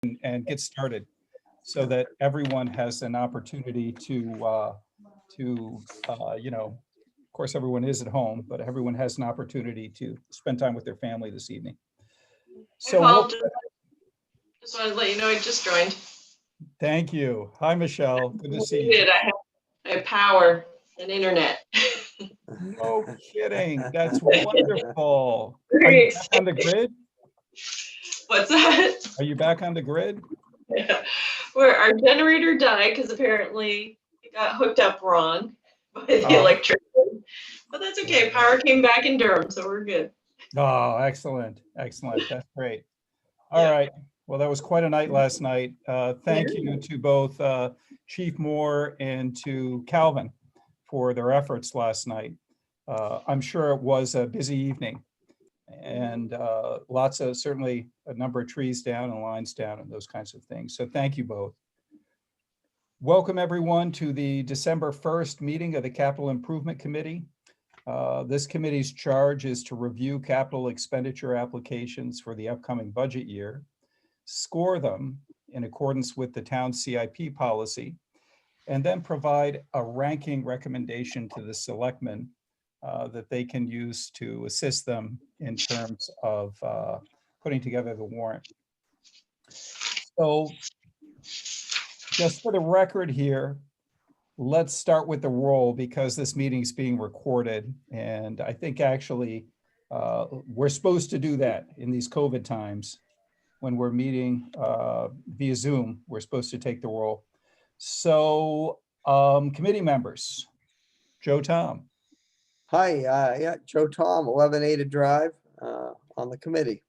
and get started so that everyone has an opportunity to of course, everyone is at home, but everyone has an opportunity to spend time with their family this evening. So, Paul, just wanted to let you know I just joined. Thank you. Hi, Michelle. Good to see you. I have power and internet. No kidding. That's wonderful. Are Very you back on the grid? What's that? Are you back on the grid? Yeah. Where our generator died because apparently it got hooked up wrong by the electrician. But that's okay. Power came back in Durham, so we're good. Oh, excellent. Excellent. That's great. All right. Well, that was quite a night last night. Thank you to both Chief Moore and to Calvin for their efforts last night. I'm sure it was a busy evening and certainly a number of trees down and lines down and those kinds of things. So thank you both. Welcome everyone to the December 1st meeting of the Capital Improvement Committee. This committee's charge is to review capital expenditure applications for the upcoming budget year, score them in accordance with the town's CIP policy, and then provide a ranking recommendation to the selectmen that they can use to assist them in terms of putting together the warrant. So just for the record here, let's start with the roll because this meeting is being recorded. And I think actually we're supposed to do that in these COVID times when we're meeting via Zoom, we're supposed to take the roll. So committee members, Joe Tom. Hi, Joe Tom, 11 Ada Drive on the committee.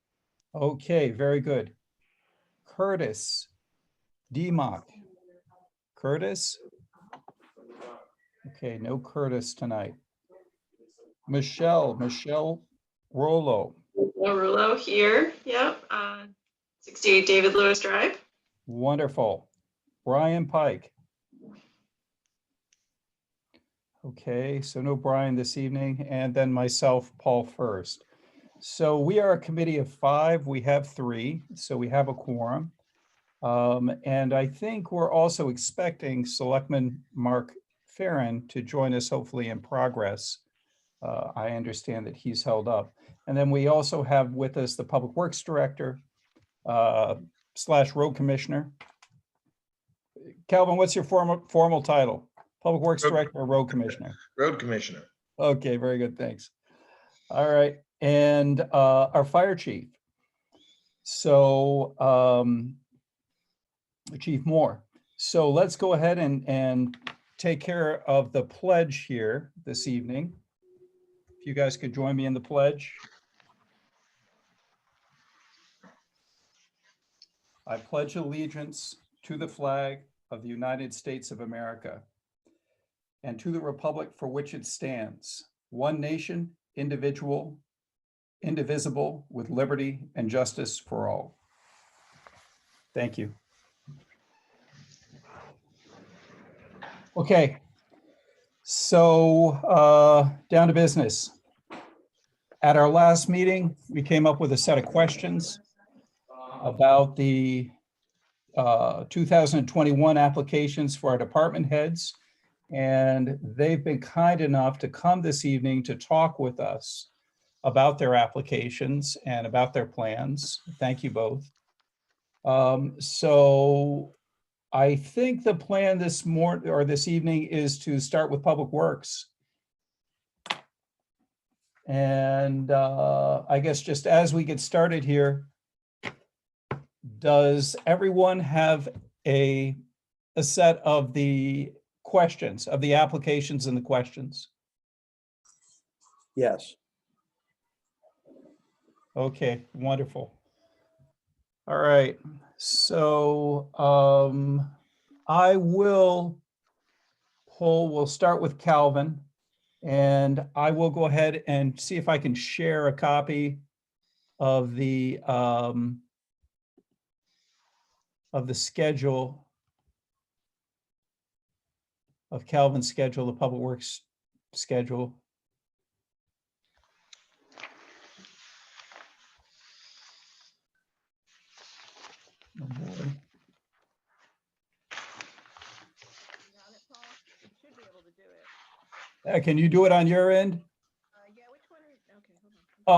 Okay, very good. Curtis Demock. Curtis? Okay, no Curtis tonight. Michelle Rollo. Rollo here. Yep. 68 David Lewis Drive. Wonderful. Brian Pike. Okay, so no Brian this evening, and then myself, Paul First. So we are a committee of 5. We have 3, so we have a quorum. And I think we're also expecting Selectman Mark Farren to join us hopefully in progress. I understand that he's held up. And then we also have with us the Public Works Director / Road Commissioner. Calvin, what's your formal title? Public Works Director or Road Commissioner? Road Commissioner. Okay, very good, thanks. All right, and our Fire Chief. So Chief Moore. So let's go ahead and take care of the pledge here this evening. If you guys could join me in the pledge. I pledge allegiance to the flag of the United States of America and to the republic for which it stands, one nation, indivisible, with liberty and justice for all. Thank you. Okay, so down to business. At our last meeting, we came up with a set of questions about the 2021 applications for our department heads. And they've been kind enough to come this evening to talk with us about their applications and about their plans. Thank you both. So I think the plan this morning or this evening is to start with Public Works. And I guess just as we get started here, does everyone have a set of the questions, of the applications and the questions? Yes. Okay, wonderful. All right, so we'll start with Calvin, and I will go ahead and see if I can share a copy of the schedule of Calvin's schedule, the Public Works schedule. Can you do it on your end? Yeah, which one is, okay,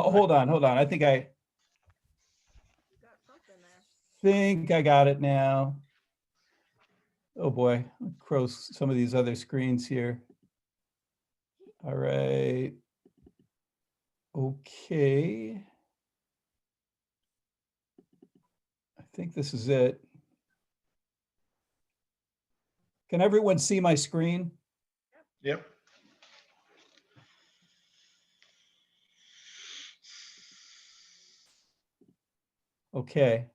hold on. Oh, hold on. I think I Got something there. got it now. Oh boy, I'll close some of these other screens here. All right. Okay. I think this is it. Can everyone see my screen? Yep. Okay.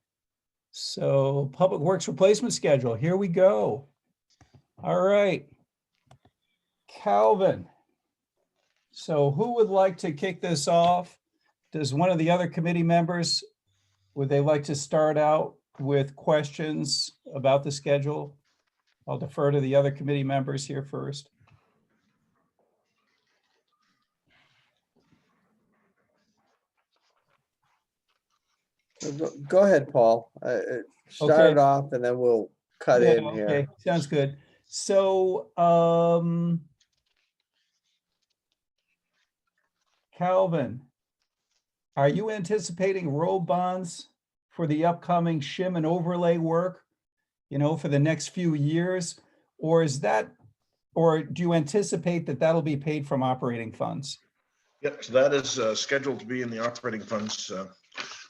So Public Works Replacement Schedule, here we go. All right. Calvin. So who would like to kick this off? Does one of the other committee members, would they like to start out with questions about the schedule? I'll defer to the other committee members here first. Go ahead, Paul. Start Okay. it off and then we'll cut Yeah, in here. okay, sounds good. So, Calvin, are you anticipating road bonds for the upcoming shim and overlay work, for the next few years? Or do you anticipate that that'll be paid from operating funds? Yep, so that is scheduled to be in the operating funds.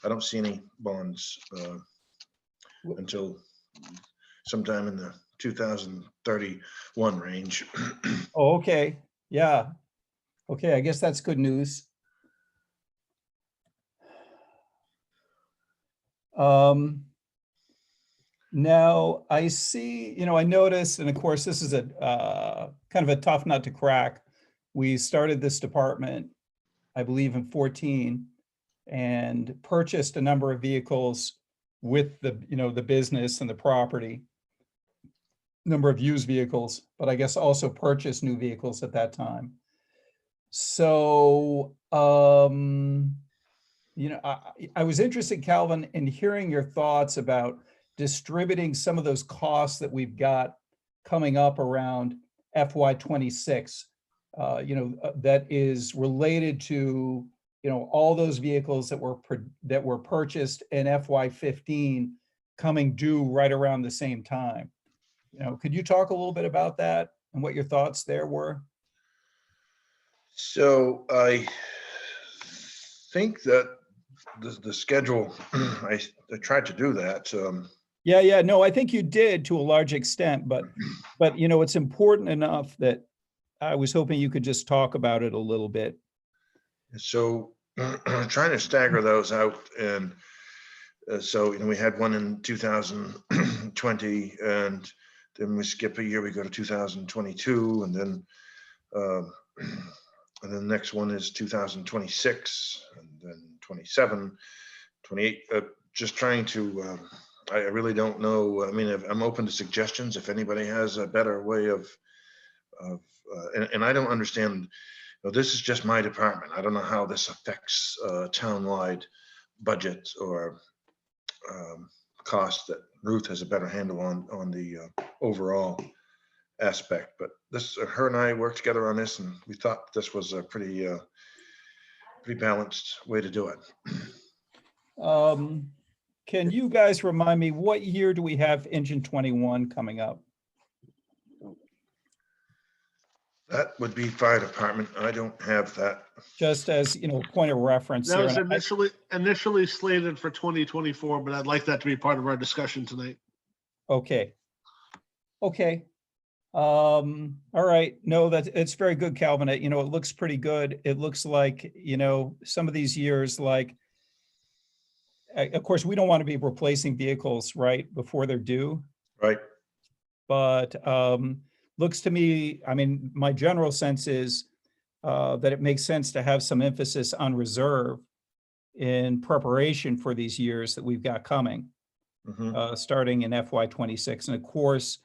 I don't see any bonds until sometime in the 2031 range. Oh, okay, yeah. Okay, I guess that's good news. Now I see, I noticed, and of course, this is a kind of a tough nut to crack. We started this department, I believe in 14, and purchased a number of vehicles with the, the business and the property, number of used vehicles, but I guess also purchased new vehicles at that time. So, I was interested, Calvin, in hearing your thoughts about distributing some of those costs that we've got coming up around FY26, that is related to, all those vehicles that were purchased in FY15 coming due right around the same time. Could you talk a little bit about that and what your thoughts there were? So I think that the schedule, I tried to do that. Yeah, no, I think you did to a large extent, but it's important enough that I was hoping you could just talk about it a little bit. So trying to stagger those out, and so we had one in 2020, and then we skip a year, we go to 2022, and then the next one is 2026, and then 27, 28. Just trying to. I really don't know. I mean, I'm open to suggestions if anybody has a better way of and I don't understand. This is just my department. I don't know how this affects town-wide budget or costs. That Ruth has a better handle on the overall aspect. But her and I worked together on this, and we thought this was a pretty balanced way to do it. Can you guys remind me, what year do we have Engine 21 coming up? That would be fire department. I don't have that. Just as, point of reference That here. was And initially slated for 2024, but I'd like that to be part of our discussion tonight. Okay. All right. No, it's very good, Calvin. It looks pretty good. It looks like, some of these years, like, of course, we don't want to be replacing vehicles right before they're due. Right. But looks to me, I mean, my general sense is that it makes sense to have some emphasis on reserve in preparation for these years that we've got coming, starting in FY26. And of course,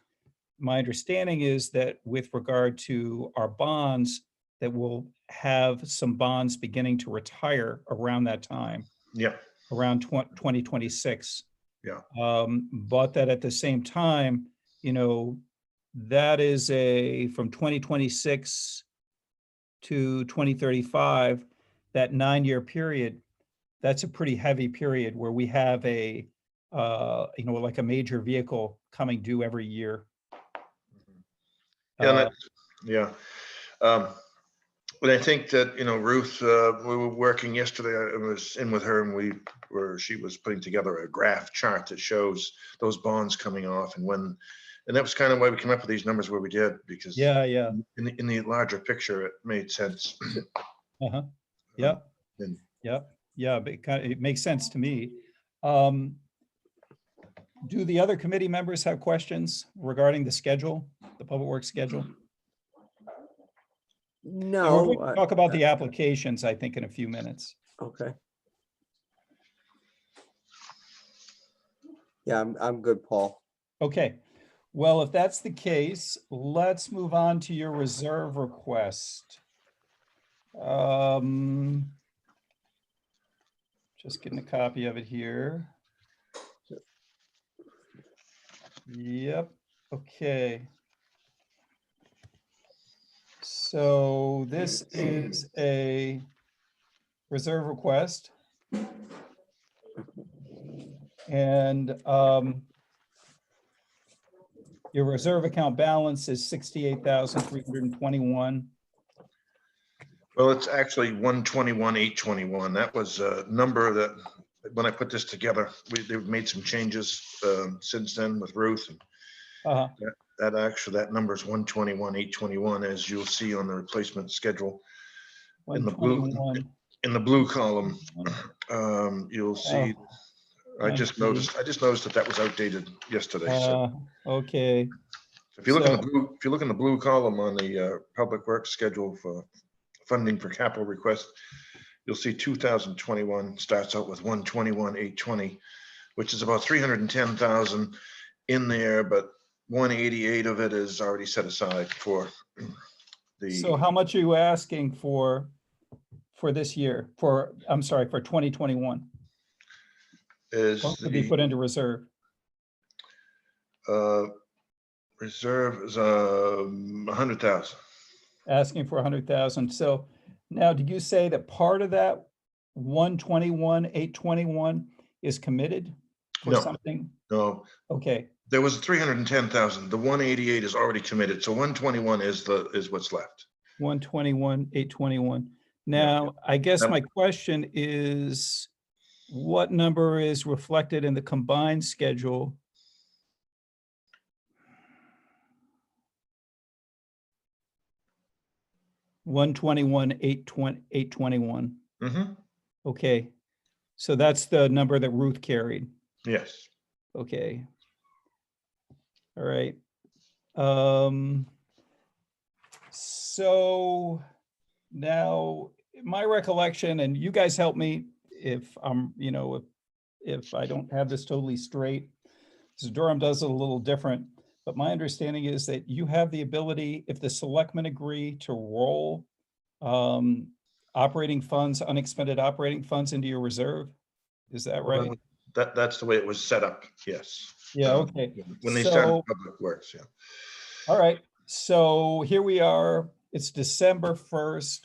my understanding is that with regard to our bonds, that we'll have some bonds beginning to retire around that time. Yeah. Around 2026. Yeah. But that at the same time, that is from 2026 to 2035, that 9-year period, that's a pretty heavy period where we have a, like a major vehicle coming due every year. Yeah, and Uh, that's- yeah. But I think that, Ruth, we were working yesterday, I was in with her and she was putting together a graph chart that shows those bonds coming off and that was kind of why we came up with these numbers where we did, because Yeah. in the larger picture, it made sense. Uh-huh. Yeah. And Yeah, but it makes sense to me. Do the other committee members have questions regarding the schedule, the public works schedule? And we're going No, to talk about the applications, I think, in a few minutes. okay. Yeah, I'm good, Paul. Okay, well, if that's the case, let's move on to your reserve request. Just getting a copy of it here. Yep, okay. So this is a reserve request. And your reserve account balance is 68,321. well, it's actually 121,821. That was a number that, when I put this together, they've made some changes since then with Ruth. Uh-huh. That number is 121,821, as you'll see on the replacement schedule. In the blue 121. column, you'll see. I just noticed that was outdated yesterday. So Okay. if you look in the blue column on the public works schedule for funding for capital requests, you'll see 2021 starts out with 121,820, which is about 310,000 in there, but 188 of it is already set aside for the. So how much are you asking for this year, I'm sorry, for 2021? What would be put into reserve? Reserve is 100,000. Asking for 100,000. So now, did you say that part of that 121,821 is committed for No. something? No, Okay, there was 310,000. The 188 is already committed. So 121 is what's left. 121,821. Now, I guess my question is, what number is reflected in the combined schedule? $121,821. Mm-hmm. Okay, so that's the number that Ruth carried. Yes. Okay. All right. So now my recollection, and you guys help me if I'm, if I don't have this totally straight, because Durham does it a little different, but my understanding is that you have the ability, if the selectmen agree, to roll operating funds, unexpended operating funds into your reserve. Is that right? That's the way it was set up. Yes. Yeah, okay. When they started public works, yeah. All right, so here we are. It's December 1st.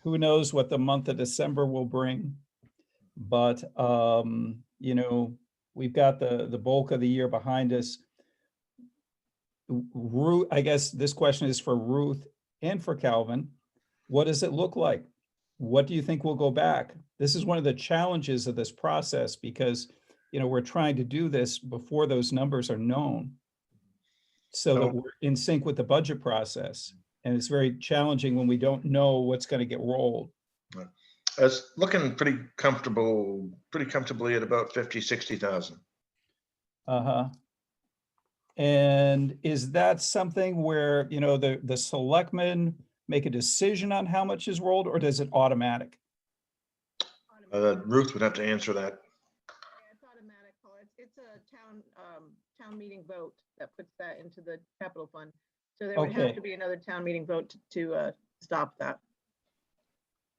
Who knows what the month of December will bring? But, we've got the bulk of the year behind us. Ruth, I guess this question is for Ruth and for Calvin. What does it look like? What do you think will go back? This is one of the challenges of this process because, we're trying to do this before those numbers are known so that we're in sync with the budget process. And it's very challenging when we don't know what's going to get rolled. It's looking pretty comfortably at about 50, 60,000. Uh-huh. And is that something where, the selectmen make a decision on how much is rolled, or does it automatic? Ruth would have to answer that. Yeah, it's automatic, Paul. It's a town meeting vote that puts that into the capital fund. So there would have to be another town meeting vote to stop that.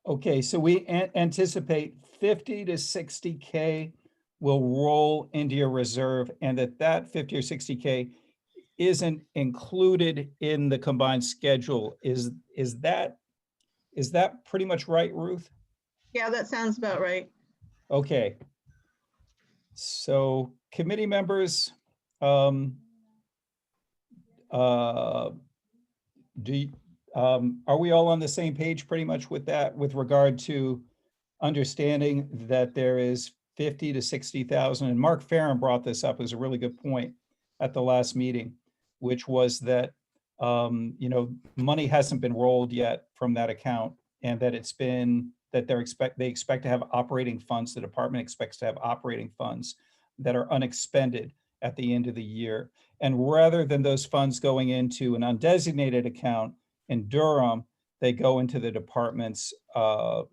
Okay, so we anticipate 50 to 60K will roll into your reserve, and that 50 or 60K isn't included in the combined schedule. Is that pretty much right, Ruth? Yeah, that sounds about right. Okay. So committee members, are we all on the same page pretty much with that, with regard to understanding that there is 50 to 60,000? And Mark Farren brought this up as a really good point at the last meeting, which was that, money hasn't been rolled yet from that account, and that they expect to have operating funds. The department expects to have operating funds that are unexpended at the end of the year. And rather than those funds going into an undesignated account in Durham, they go into the department's,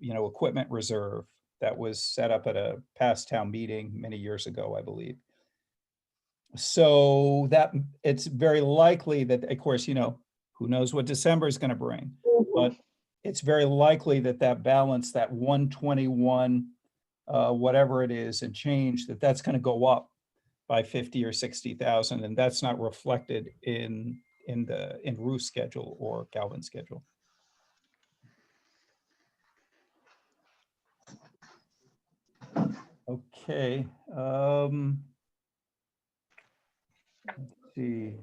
equipment reserve that was set up at a past town meeting many years ago, I believe. So that it's very likely that, of course, who knows what December is going to bring, but it's very likely that that balance, that 121, whatever it is, and change, that's going to go up by 50 or 60,000, and that's not reflected in Ruth's schedule or Calvin's schedule. Okay. Let's see.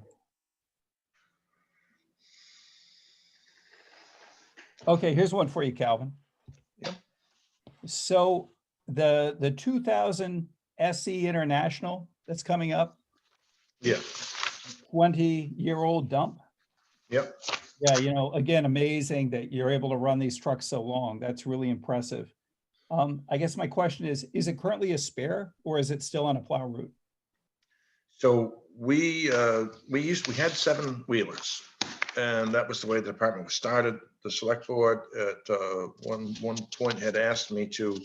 Okay, here's one for you, Calvin. Yep. So the 2000 SE International that's coming up, Yeah. 20-year-old dump. Yep. Yeah, again, amazing that you're able to run these trucks so long. That's really impressive. I guess my question is it currently a spare, or is it still on a plow route? So we had 7 wheelers, and that was the way the department was started. The select board at one point had asked me to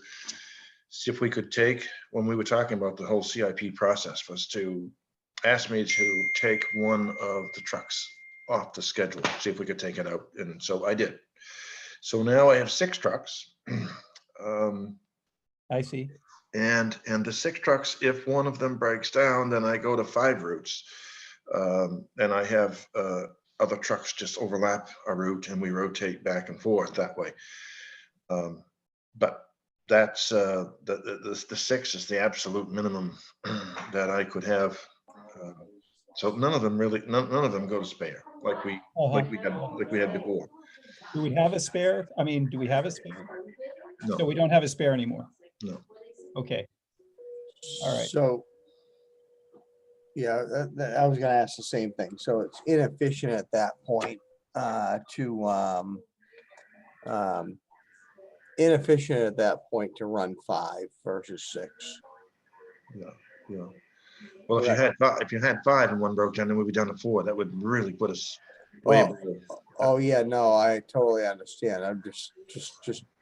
see if we could take, when we were talking about the whole CIP process, was to ask me to take one of the trucks off the schedule, see if we could take it out. And so I did. So now I have 6 trucks. I see. And the 6 trucks, if one of them breaks down, then I go to 5 routes. And I have other trucks just overlap a route, and we rotate back and forth that way. But that's the 6 is the absolute minimum that I could have. So none of them go to spare like we had before. Do we have a spare? I mean, do we have a spare? No. So we don't have a spare anymore. No. Okay. All right. So, yeah, I was gonna ask the same thing. So it's inefficient at that point to run 5 versus 6. Yeah. Well, if you had 5 and one broke down, then we'd be down to 4. That would really put us way Well, above. oh yeah, no, I totally understand. I'm just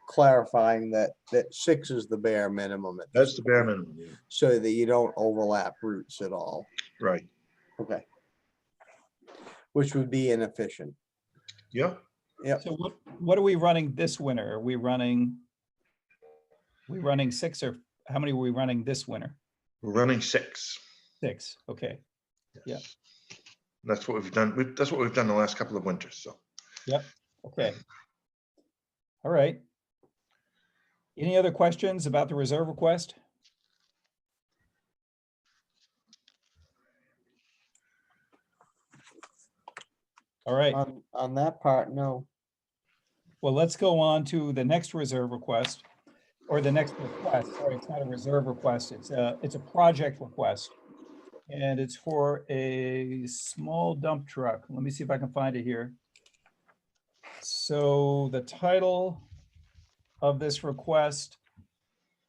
clarifying that 6 is the bare minimum. That's the bare minimum. Yeah. So that you don't overlap routes at all. Right. Okay. Which would be inefficient. Yeah. Yep. So what are we running this winter? Are we running 6, or how many were we running this winter? We're running 6. 6. Okay. Yeah. That's what we've done. That's what we've done the last couple of winters. So. Yep. Okay. All right. Any other questions about the reserve request? All right. On that part, no. Well, let's go on to the next reserve request, or the next request. Sorry, it's not a reserve request. It's a project request. And it's for a small dump truck. Let me see if I can find it here. So the title of this request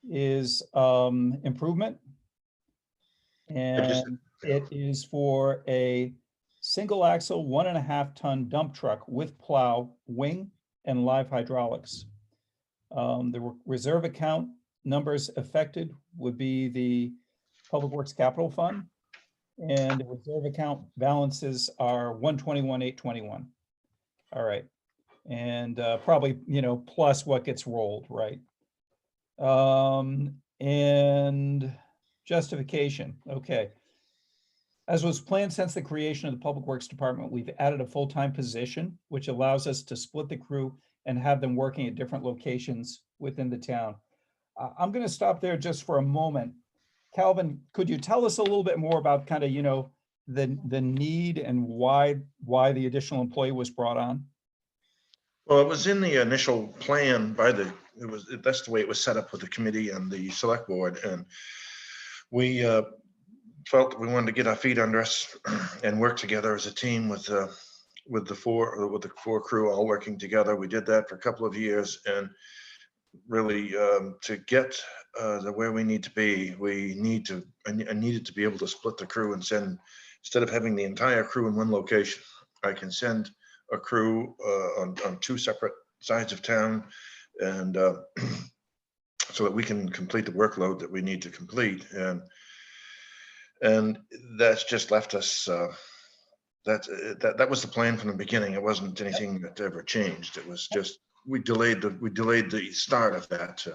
is improvement. And it is for a single axle 1.5 ton dump truck with plow, wing, and live hydraulics. The reserve account numbers affected would be the Public Works Capital Fund, and the reserve account balances are 121,821. All right, and probably plus what gets rolled, right? And justification. Okay. As was planned since the creation of the Public Works Department, we've added a full-time position, which allows us to split the crew and have them working at different locations within the town. I'm going to stop there just for a moment. Calvin, could you tell us a little bit more about kind of, the need and why the additional employee was brought on? Well, it was in the initial plan that's the way it was set up with the committee and the select board. And we felt we wanted to get our feet under us and work together as a team with the four crew all working together. We did that for a couple of years, and really to get to where we need to be, I needed to be able to split the crew and send, instead of having the entire crew in one location, I can send a crew on two separate sides of town, and so that we can complete the workload that we need to complete. And that's just left us, that was the plan from the beginning. It wasn't anything that ever changed. It was just, we delayed the start of that.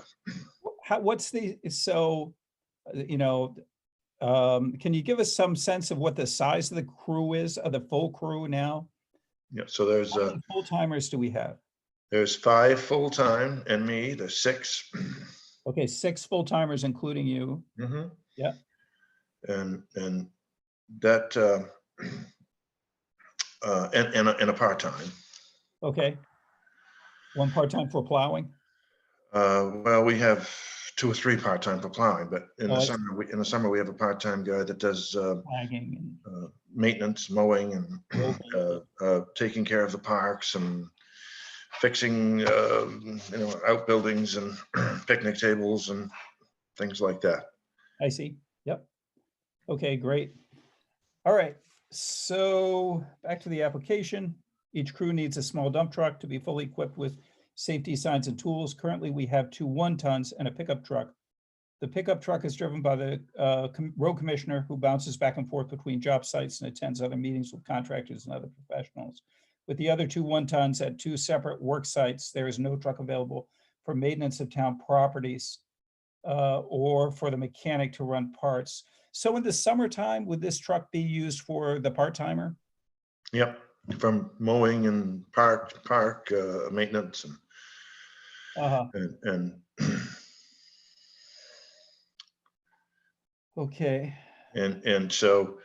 Can you give us some sense of what the size of the crew is, of the full crew now? Yeah, so there's How many full-timers do we have? there's 5 full-time and me, there's 6. Okay, 6 full-timers, including you. Mhm. Yeah. And that, and a part-time. Okay. 1 part-time for plowing? Well, we have 2 or 3 part-time for plowing, but in Oh, the I see. summer, we have a part-time guy that does Flagging maintenance, mowing, and and taking care of the parks and fixing, outbuildings and picnic tables and things like that. I see. Yep. Okay, great. All right. So back to the application. Each crew needs a small dump truck to be fully equipped with safety signs and tools. Currently, we have 2 1-tons and a pickup truck. The pickup truck is driven by the road commissioner, who bounces back and forth between job sites and attends other meetings with contractors and other professionals. With the other 2 1-tons at 2 separate work sites, there is no truck available for maintenance of town properties or for the mechanic to run parts. So in the summertime, would this truck be used for the part-timer? Yep, from mowing and park maintenance Uh-huh. and Okay. and so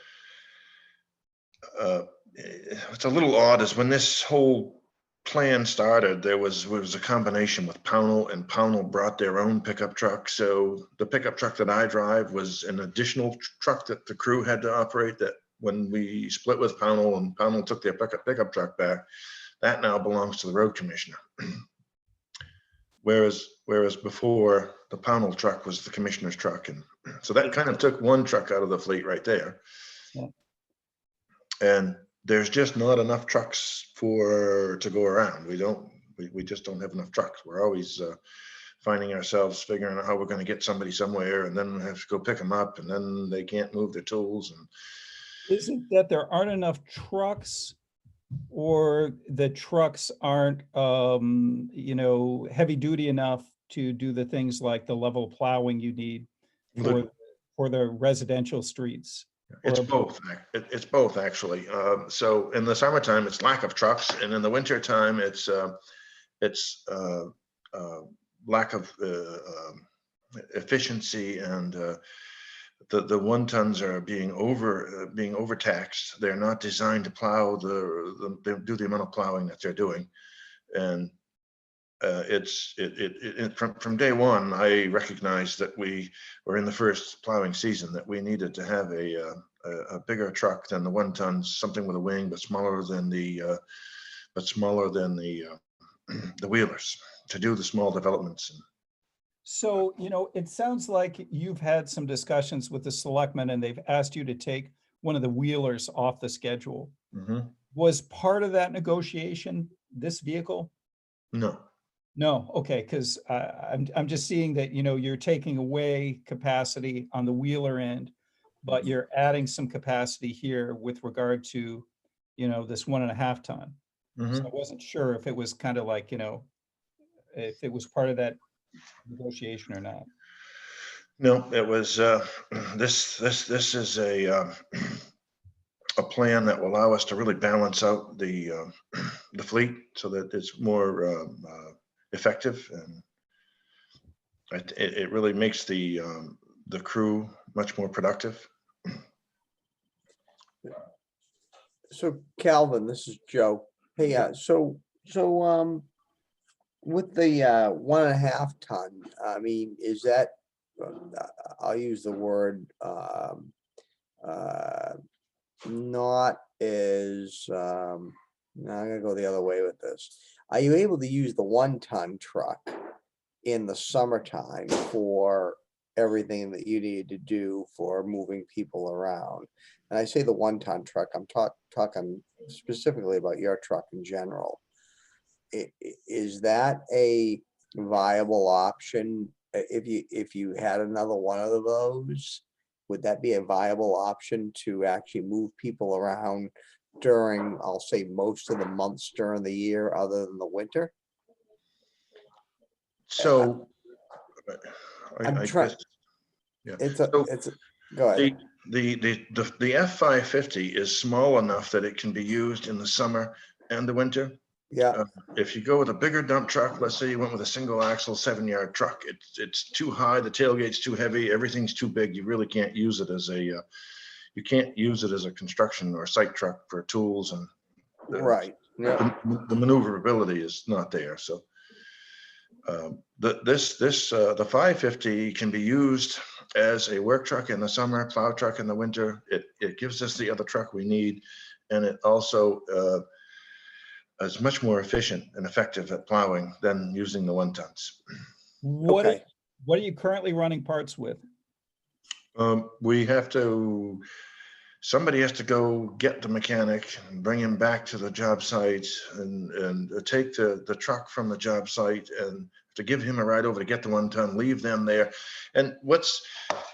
it's a little odd is when this whole plan started, there was a combination with Pownell, and Pownell brought their own pickup truck. So the pickup truck that I drive was an additional truck that the crew had to operate. That when we split with Pownell and Pownell took their pickup truck back, that now belongs to the road commissioner. Whereas before, the Pownell truck was the commissioner's truck, and so that kind of took 1 truck out of the fleet right there. Yeah. And there's just not enough trucks to go around. We just don't have enough trucks. We're always finding ourselves figuring out how we're going to get somebody somewhere, and then have to go pick them up, and then they can't move their tools. And Is it that there aren't enough trucks, or the trucks aren't, heavy duty enough to do the things like the level plowing you need for the residential streets? it's both. It's both, actually. So in the summertime, it's lack of trucks, and in the wintertime, it's lack of efficiency, and the 1-tons are being overtaxed. They're not designed to plow they do the amount of plowing that they're doing, and from day one, I recognized that we were in the first plowing season, that we needed to have a bigger truck than the 1-tons, something with a wing, but smaller than the the wheelers, to do the small developments. So, it sounds like you've had some discussions with the selectmen, and they've asked you to take one of the wheelers off the schedule. Mhm. Was part of that negotiation this vehicle? No. No, okay, because I'm just seeing that, you're taking away capacity on the wheeler end, but you're adding some capacity here with regard to, this 1.5 ton. So I wasn't sure if it was kind of like, if it was part of that negotiation or not. No, it was this is a plan that will allow us to really balance out the fleet so that it's more effective, and it really makes the crew much more productive. So Calvin, this is Joe. Hey, with the 1.5 ton, I mean, is that, I'll use the word, not as, no, I'm gonna go the other way with this. Are you able to use the 1-ton truck in the summertime for everything that you need to do for moving people around? And I say the 1-ton truck, I'm talking specifically about your truck in general. Is that a viable option? If you had another one of those, would that be a viable option to actually move people around during, I'll say, most of the months during the year other than the winter? So I'm I trying- guess, yeah. It's So go ahead. the F-550 is small enough that it can be used in the summer and the winter. Yeah, If you go with a bigger dump truck, let's say you went with a single axle 7-yard truck, it's too high, the tailgate's too heavy, everything's too big. You really can't use it as a you can't use it as a construction or site truck for tools, and right. Yeah, the maneuverability is not there. So the 550 can be used as a work truck in the summer, plow truck in the winter. It gives us the other truck we need, and it also is much more efficient and effective at plowing than using the 1-tons. What okay. what are you currently running parts with? We have to, somebody has to go get the mechanic and bring him back to the job site, and take the truck from the job site and to give him a ride over to get the 1-ton, leave them there. And what's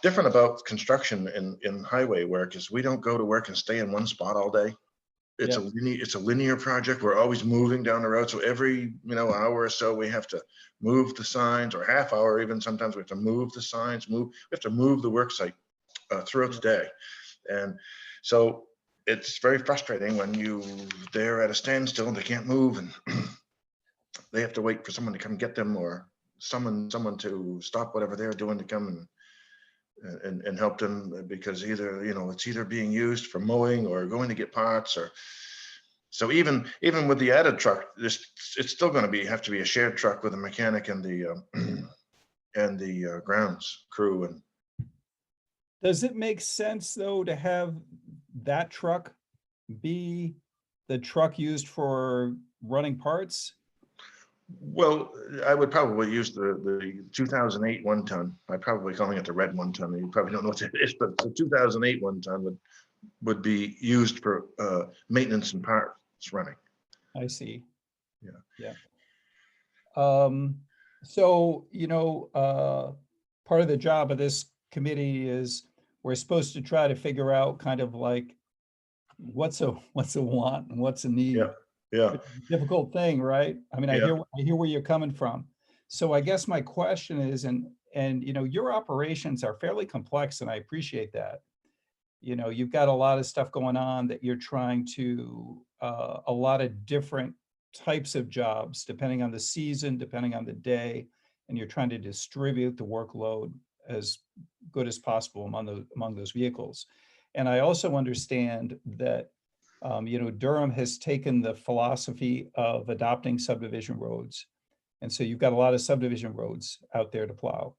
different about construction in highway work is we don't go to work and stay in one spot all day. It's a linear project. We're always moving down the road. So every hour or so we have to move the signs, or half hour even. Sometimes we have to move the signs. We have to move the work site throughout the day, and so it's very frustrating when they're at a standstill and they can't move, and they have to wait for someone to come get them, or someone to stop whatever they're doing to come and help them, because either it's either being used for mowing or going to get parts, or so even with the added truck, it's still going to have to be a shared truck with a mechanic and the grounds crew. And Does it make sense though to have that truck be the truck used for running parts? well, I would probably use the 2008 1-ton. I'm probably calling it the red 1-ton. You probably don't know what it is, but the 2008 1-ton would be used for maintenance and parts running. I see. Yeah. So, part of the job of this committee is we're supposed to try to figure out kind of like what's a want and what's a need. Yeah. It's a difficult thing, right? I mean, I Yeah. hear where you're coming from. So I guess my question is, and your operations are fairly complex, and I appreciate that. You've got a lot of stuff going on that you're trying to, a lot of different types of jobs, depending on the season, depending on the day, and you're trying to distribute the workload as good as possible among those vehicles. And I also understand that, Durham has taken the philosophy of adopting subdivision roads. And so you've got a lot of subdivision roads out there to plow.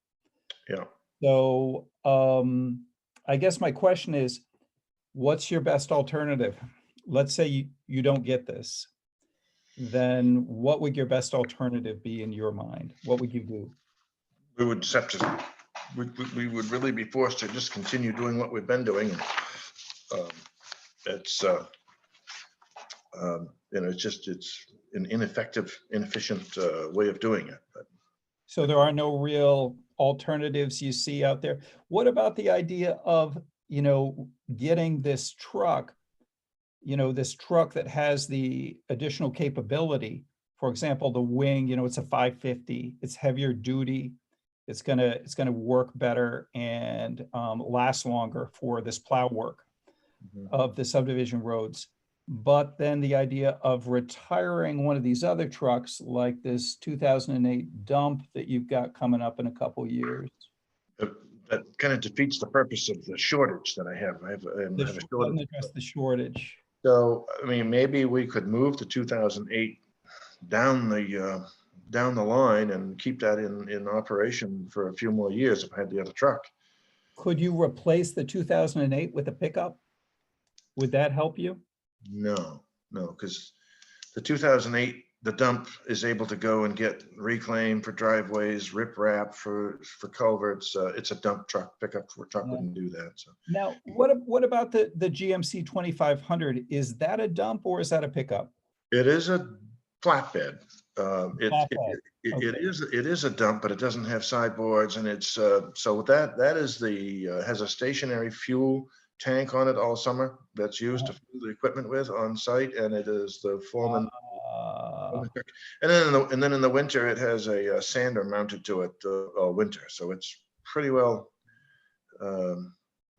Yeah. So I guess my question is, what's your best alternative? Let's say you don't get this. Then what would your best alternative be in your mind? What would you do? We would have to, we would really be forced to just continue doing what we've been doing. It's it's an ineffective, inefficient way of doing it. But So there are no real alternatives you see out there. What about the idea of, getting this truck, this truck that has the additional capability? For example, the wing, it's a 550, it's heavier duty. It's gonna work better and last longer for this plow work. Mhm. of the subdivision roads. But then the idea of retiring one of these other trucks, like this 2008 dump that you've got coming up in a couple years. That kind of defeats the purpose of the shortage that I have. I have a Doesn't shortage. address the shortage. So, I mean, maybe we could move the 2008 down the line and keep that in operation for a few more years if I had the other truck. Could you replace the 2008 with a pickup? Would that help you? No, because the 2008, the dump is able to go and get reclaim for driveways, rip wrap for culverts. It's a dump truck. Pickup truck Yeah. wouldn't do that. So Now, what about the GMC 2500? Is that a dump or is that a pickup? it is a flatbed. Flatbed, It is a dump, but it doesn't have sideboards, and it's so that is has a stationary fuel tank on it all summer that's used to fuel the equipment with on site, and it is the foreman. And then in the winter, it has a sander mounted to it all winter, so it's pretty well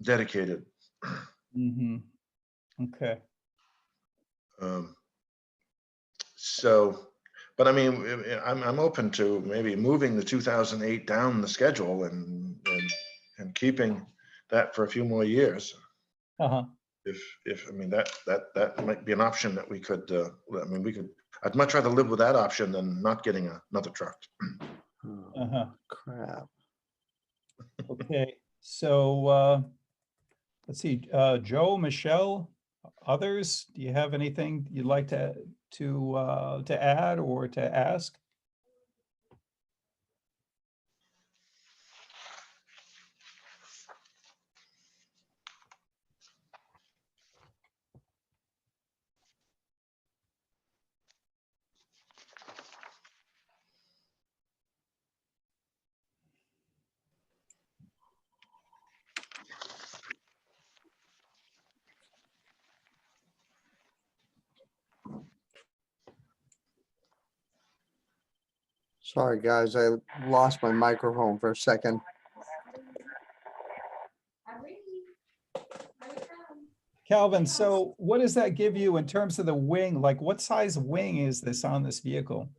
dedicated. Mhm. Okay. So, but I mean, I'm open to maybe moving the 2008 down the schedule and keeping that for a few more years. Uh-huh. If I mean that might be an option that we could. I mean, I'd much rather live with that option than not getting another truck. Oh, Uh-huh. crap. Okay. So let's see, Joe, Michelle, others, do you have anything you'd like to add or to ask? Sorry, guys, I lost my microphone for a second. Calvin, so what does that give you in terms of the wing? Like what size wing is this on this vehicle?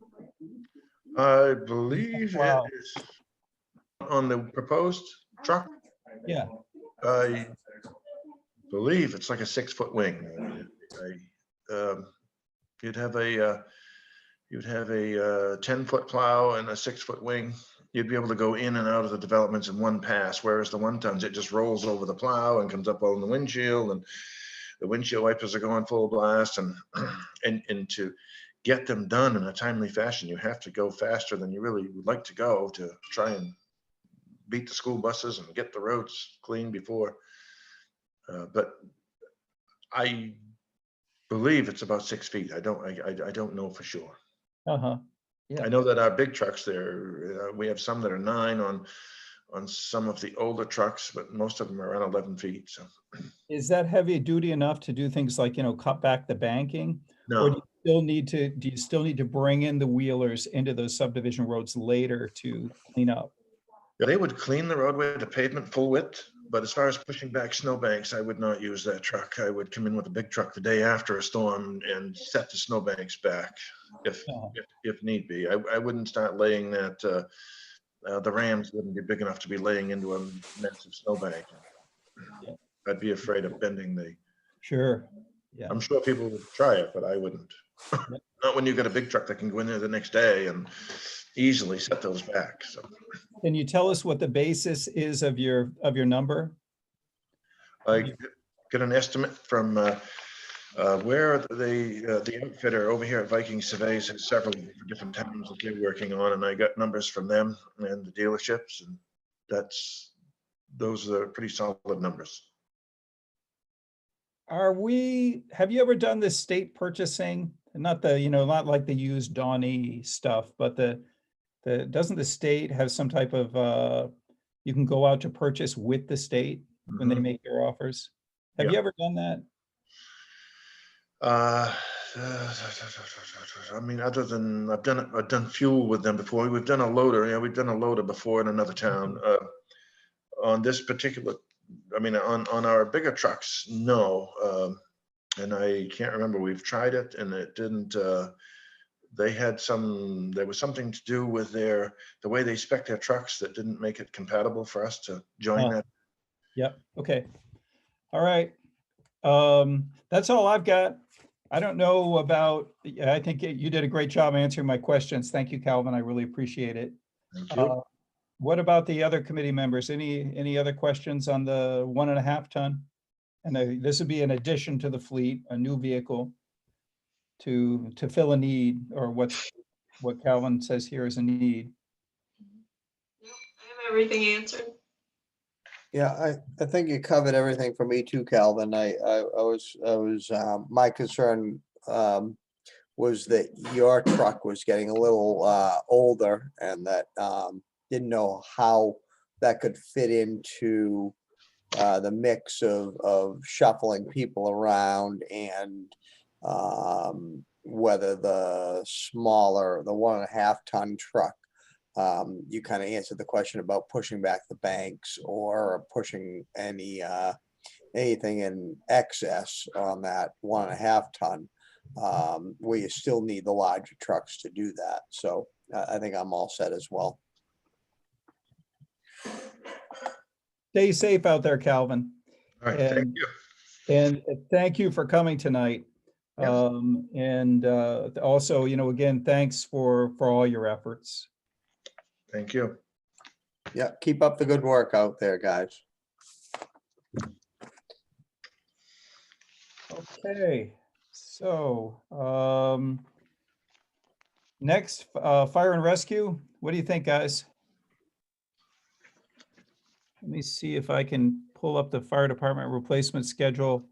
I believe Wow. it is on the proposed truck. Yeah. I believe it's like a 6-foot wing. You'd have a 10-foot plow and a 6-foot wing. You'd be able to go in and out of the developments in one pass, whereas the 1-tons, it just rolls over the plow and comes up on the windshield, and the windshield wipers are going full blast, and to get them done in a timely fashion, you have to go faster than you really would like to go to try and beat the school buses and get the roads clean before. But I believe it's about 6 feet. I don't know for sure. Uh-huh. Yeah. I know that our big trucks there, we have some that are 9 on some of the older trucks, but most of them are around 11 feet. So Is that heavy duty enough to do things like, cut back the banking? Or no, do you still need to bring in the wheelers into those subdivision roads later to clean up? they would clean the roadway to pavement full width, but as far as pushing back snowbanks, I would not use that truck. I would come in with a big truck the day after a storm and set the snowbanks back if need be. I wouldn't start laying that. The Rams wouldn't be big enough to be laying into a massive snowbank. Yeah. I'd be afraid of bending Sure. Yeah. I'm sure people would try it, but I wouldn't. Not when you got a big truck that can go in there the next day and easily set those back. So Can you tell us what the basis is of your number? I get an estimate from where the outfitter over here at Viking Surveys has several different towns that they're working on, and I got numbers from them and the dealerships, and those are pretty solid numbers. Have you ever done this state purchasing? Not not like the used Donny stuff, but doesn't the state have some type of, you can go out to purchase with the state when they make their offers? Have you ever done that? I mean, other than I've done fuel with them before. We've done a loader. Yeah, we've done a loader before in another town. On this particular I mean, on our bigger trucks, no. And I can't remember, we've tried it and it didn't, they had there was something to do with the way they spec their trucks that didn't make it compatible for us to join that. Yep, okay. All right. That's all I've got. I don't know about, I think you did a great job answering my questions. Thank you, Calvin. I really appreciate it. Thank you. What about the other committee members? Any other questions on the 1.5 ton? And this would be in addition to the fleet, a new vehicle to fill a need, or what Calvin says here is a need. Nope, I have everything answered. Yeah, I think you covered everything for me too, Calvin. I was, my concern, was that your truck was getting a little, older and that, didn't know how that could fit into, the mix of shuffling people around and, whether the smaller, the 1.5 ton truck, you kind of answered the question about pushing back the banks or pushing anything in excess on that 1.5 ton, where you still need the larger trucks to do that. So I think I'm all set as well. Stay safe out there, Calvin. All right, thank And- you. And thank you for coming tonight. Yes. And also, again, thanks for all your efforts. Thank you. Yeah, keep up the good work out there, guys. Okay, so next, fire and rescue. What do you think, guys? Let me see if I can pull up the fire department replacement schedule.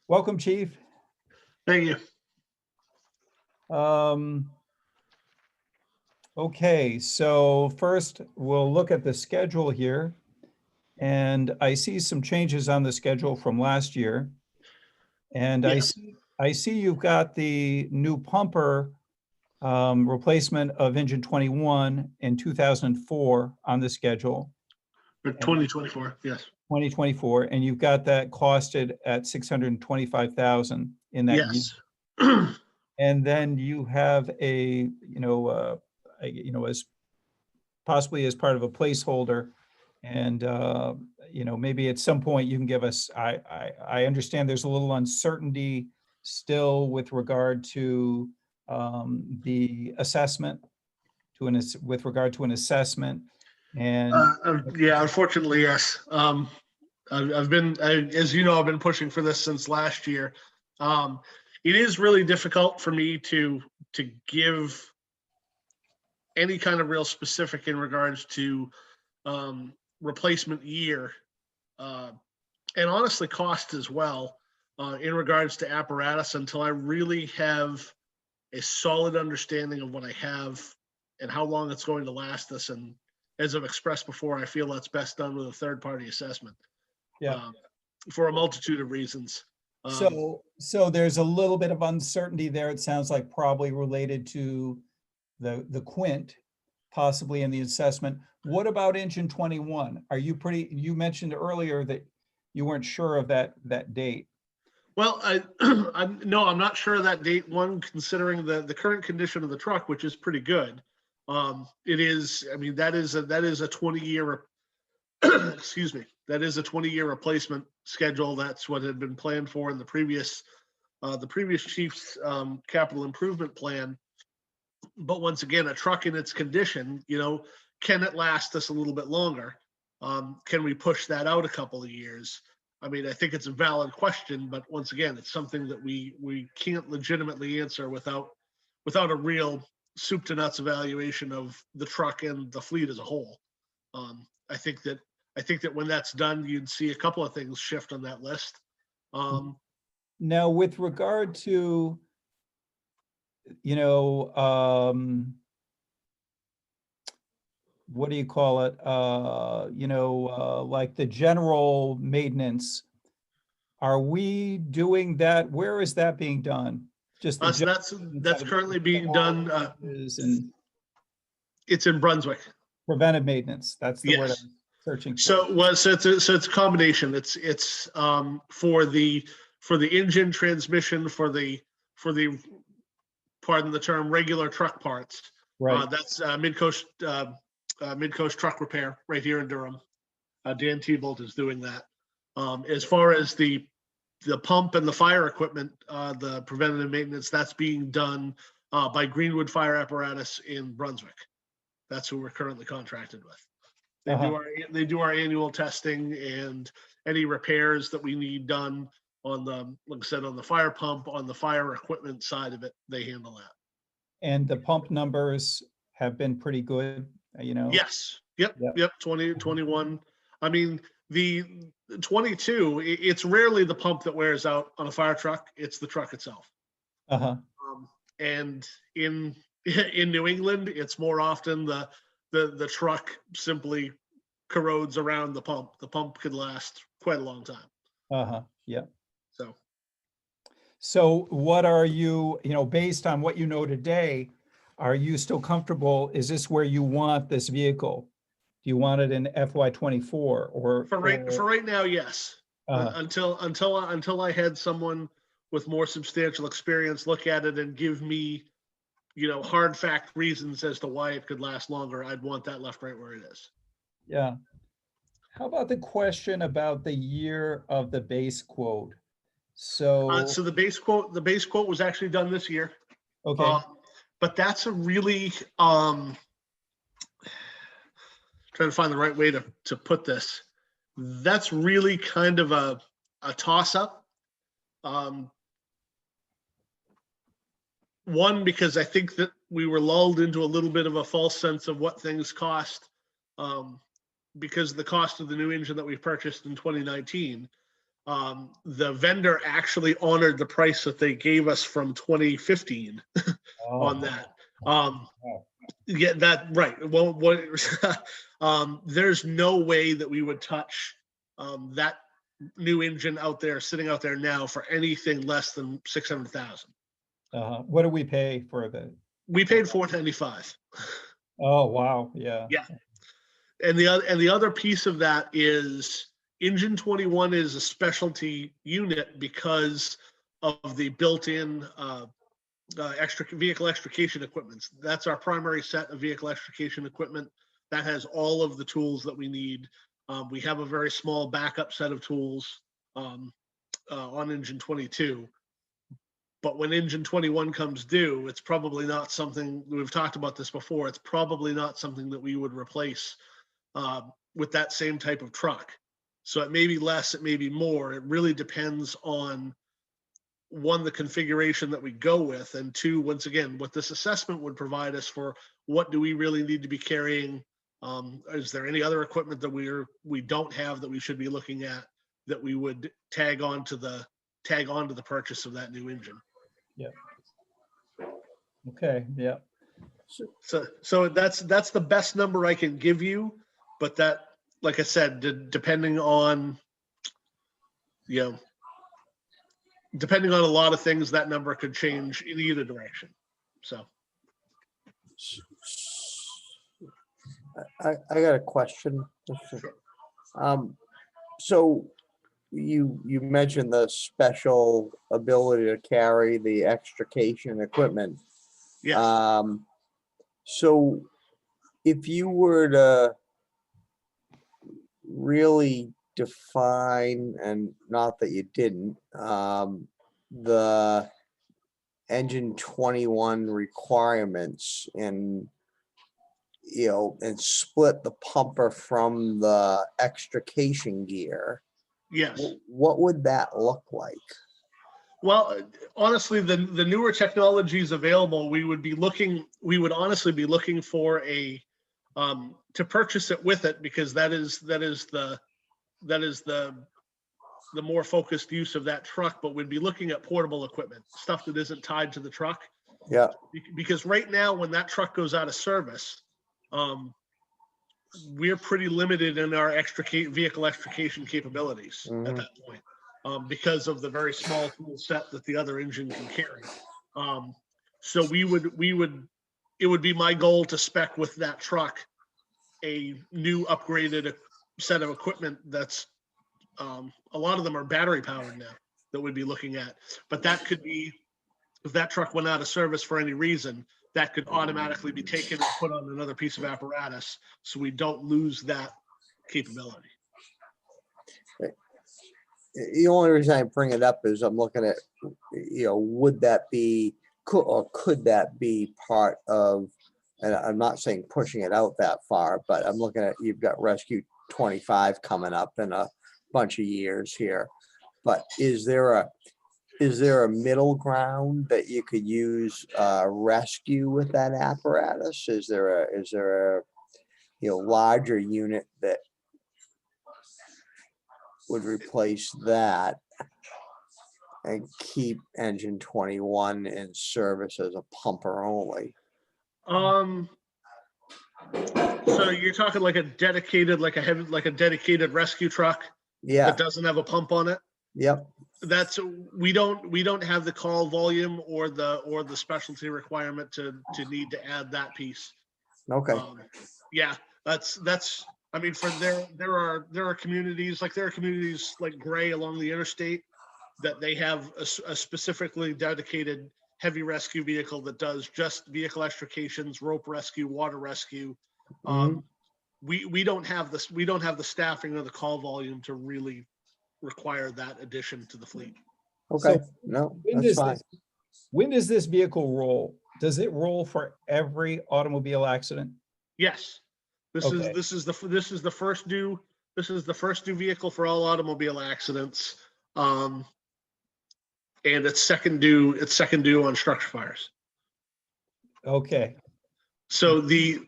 Welcome, Chief. Thank you. Okay, so first we'll look at the schedule here. And I see some changes on the schedule from last year. And Yes. I see you've got the new pumper replacement of engine 21 in 2004 on the schedule, For 2024, yes. 2024, and you've got that costed at 625,000 in that year. Yes. And then you have as possibly as part of a placeholder, and maybe at some point you can give us. I understand there's a little uncertainty still with regard to the assessment, with regard to an assessment, and Yeah, unfortunately, yes. I've been, as you know, I've been pushing for this since last year. It is really difficult for me to give any kind of real specific in regards to replacement year, and honestly cost as well, in regards to apparatus, until I really have a solid understanding of what I have and how long it's going to last us. And as I've expressed before, I feel that's best done with a third-party assessment. yeah. For a multitude of reasons. So there's a little bit of uncertainty there. It sounds like probably related to the quint, possibly in the assessment. What about engine 21? Are you you mentioned earlier that you weren't sure of that date. Well, no, I'm not sure of that date. One, considering the current condition of the truck, which is pretty good. It is, I mean, that is a 20-year, excuse me, that is a 20-year replacement schedule. That's what had been planned for in the previous chief's capital improvement plan. But once again, a truck in its condition, can it last us a little bit longer? Can we push that out a couple of years? I mean, I think it's a valid question, but once again, it's something that we can't legitimately answer without a real soup to nuts evaluation of the truck and the fleet as a whole. I think that when that's done, you'd see a couple of things shift on that list. Now, with regard to, what do you call it? Like the general maintenance, are we doing that? Where is that being done? Just the So that's currently being done. and It's in Brunswick. preventive maintenance. That's the word. Yes. searching? So it's a combination. It's for the engine, transmission, for the pardon the term, regular truck parts. Right. That's Midcoast Truck Repair right here in Durham. Dan T-Bolt is doing that. As far as the pump and the fire equipment, the preventative maintenance, that's being done by Greenwood Fire Apparatus in Brunswick. That's who we're currently contracted with. They do our annual testing, and any repairs that we need done on the, like I said, on the fire pump, on the fire equipment side of it, they handle that. And the pump numbers have been pretty good, you know? Yes. Yep. Yep. Yep. 20, 21. I mean, the 22, it's rarely the pump that wears out on a fire truck. It's the truck itself. Uh-huh. And in New England, it's more often the truck simply corrodes around the pump. The pump could last quite a long time. Uh-huh. Yeah. So what are you, based on what you know today, are you still comfortable? Is this where you want this vehicle? Do you want it in FY24 or? for right now, yes. Until I had someone with more substantial experience look at it and give me, hard fact reasons as to why it could last longer, I'd want that left right where it is. Yeah. How about the question about the year of the base quote? So So the base quote was actually done this year. okay. But that's a really trying to find the right way to put this. That's really kind of a toss up. One, because I think that we were lulled into a little bit of a false sense of what things cost, because of the cost of the new engine that we purchased in 2019. The vendor actually honored the price that they gave us from 2015 on that. Yeah, that right. Well, there's no way that we would touch that new engine out there, sitting out there now, for anything less than 600,000. What do we pay for the? We paid $495. Oh, wow. Yeah. Yeah. And the other piece of that is Engine 21 is a specialty unit because of the built-in vehicle extrication equipment. That's our primary set of vehicle extrication equipment. That has all of the tools that we need. We have a very small backup set of tools on Engine 22. But when Engine 21 comes due, it's probably not something, we've talked about this before, it's probably not something that we would replace with that same type of truck. So it may be less, it may be more. It really depends on, one, the configuration that we go with, and two, once again, what this assessment would provide us for, what do we really need to be carrying? Is there any other equipment that we don't have that we should be looking at, that we would tag on to the purchase of that new engine? Yeah. Okay. Yeah. So that's the best number I can give you, but that, like I said, depending on a lot of things, that number could change in either direction. So I got a question. So you mentioned the special ability to carry the extrication equipment. yeah. So if you were to really define, and not that you didn't, the Engine 21 requirements and split the pumper from the extrication gear, Yes. what would that look like? Well, honestly, the newer technologies available, we would honestly be looking for to purchase it with it, because that is the more focused use of that truck. But we'd be looking at portable equipment, stuff that isn't tied to the truck. Yeah. Because right now, when that truck goes out of service, we're pretty limited in our vehicle extrication capabilities at that point, because of the very small tool set that the other engine can carry. So it would be my goal to spec with that truck a new upgraded set of equipment that's, a lot of them are battery powered now that we'd be looking at. But that could be, if that truck went out of service for any reason, that could automatically be taken and put on another piece of apparatus, so we don't lose that capability. The only reason I bring it up is I'm looking at, would that be, could that be part of, and I'm not saying pushing it out that far, but I'm looking at, you've got Rescue 25 coming up in a bunch of years here. But is there a middle ground that you could use rescue with that apparatus? Is there a larger unit that would replace that and keep engine 21 in service as a pumper only? So you're talking like a dedicated, like a dedicated rescue truck Yeah, that doesn't have a pump on it? yep, That's, we don't have the call volume or the specialty requirement to need to add that piece. okay, Yeah, that's, I mean, for there are communities like Gray along the interstate that they have a specifically dedicated heavy rescue vehicle that does just vehicle extrications, rope rescue, water rescue. Mhm. We don't have this, we don't have the staffing or the call volume to really require that addition to the fleet. okay, So no, when that's does fine. when does this vehicle roll? Does it roll for every automobile accident? Yes, this Okay. is the first due vehicle for all automobile accidents. And it's second due on structure fires. Okay, So the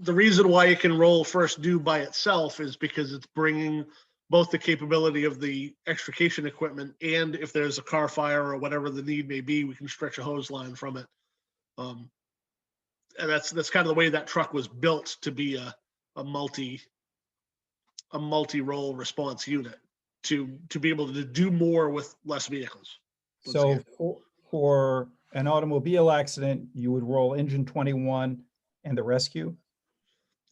reason why it can roll first due by itself is because it's bringing both the capability of the extrication equipment, and if there's a car fire or whatever the need may be, we can stretch a hose line from it. And that's kind of the way that truck was built, to be a multi-role response unit, to be able to do more with less vehicles. Once so again. for an automobile accident, you would roll engine 21 and the rescue?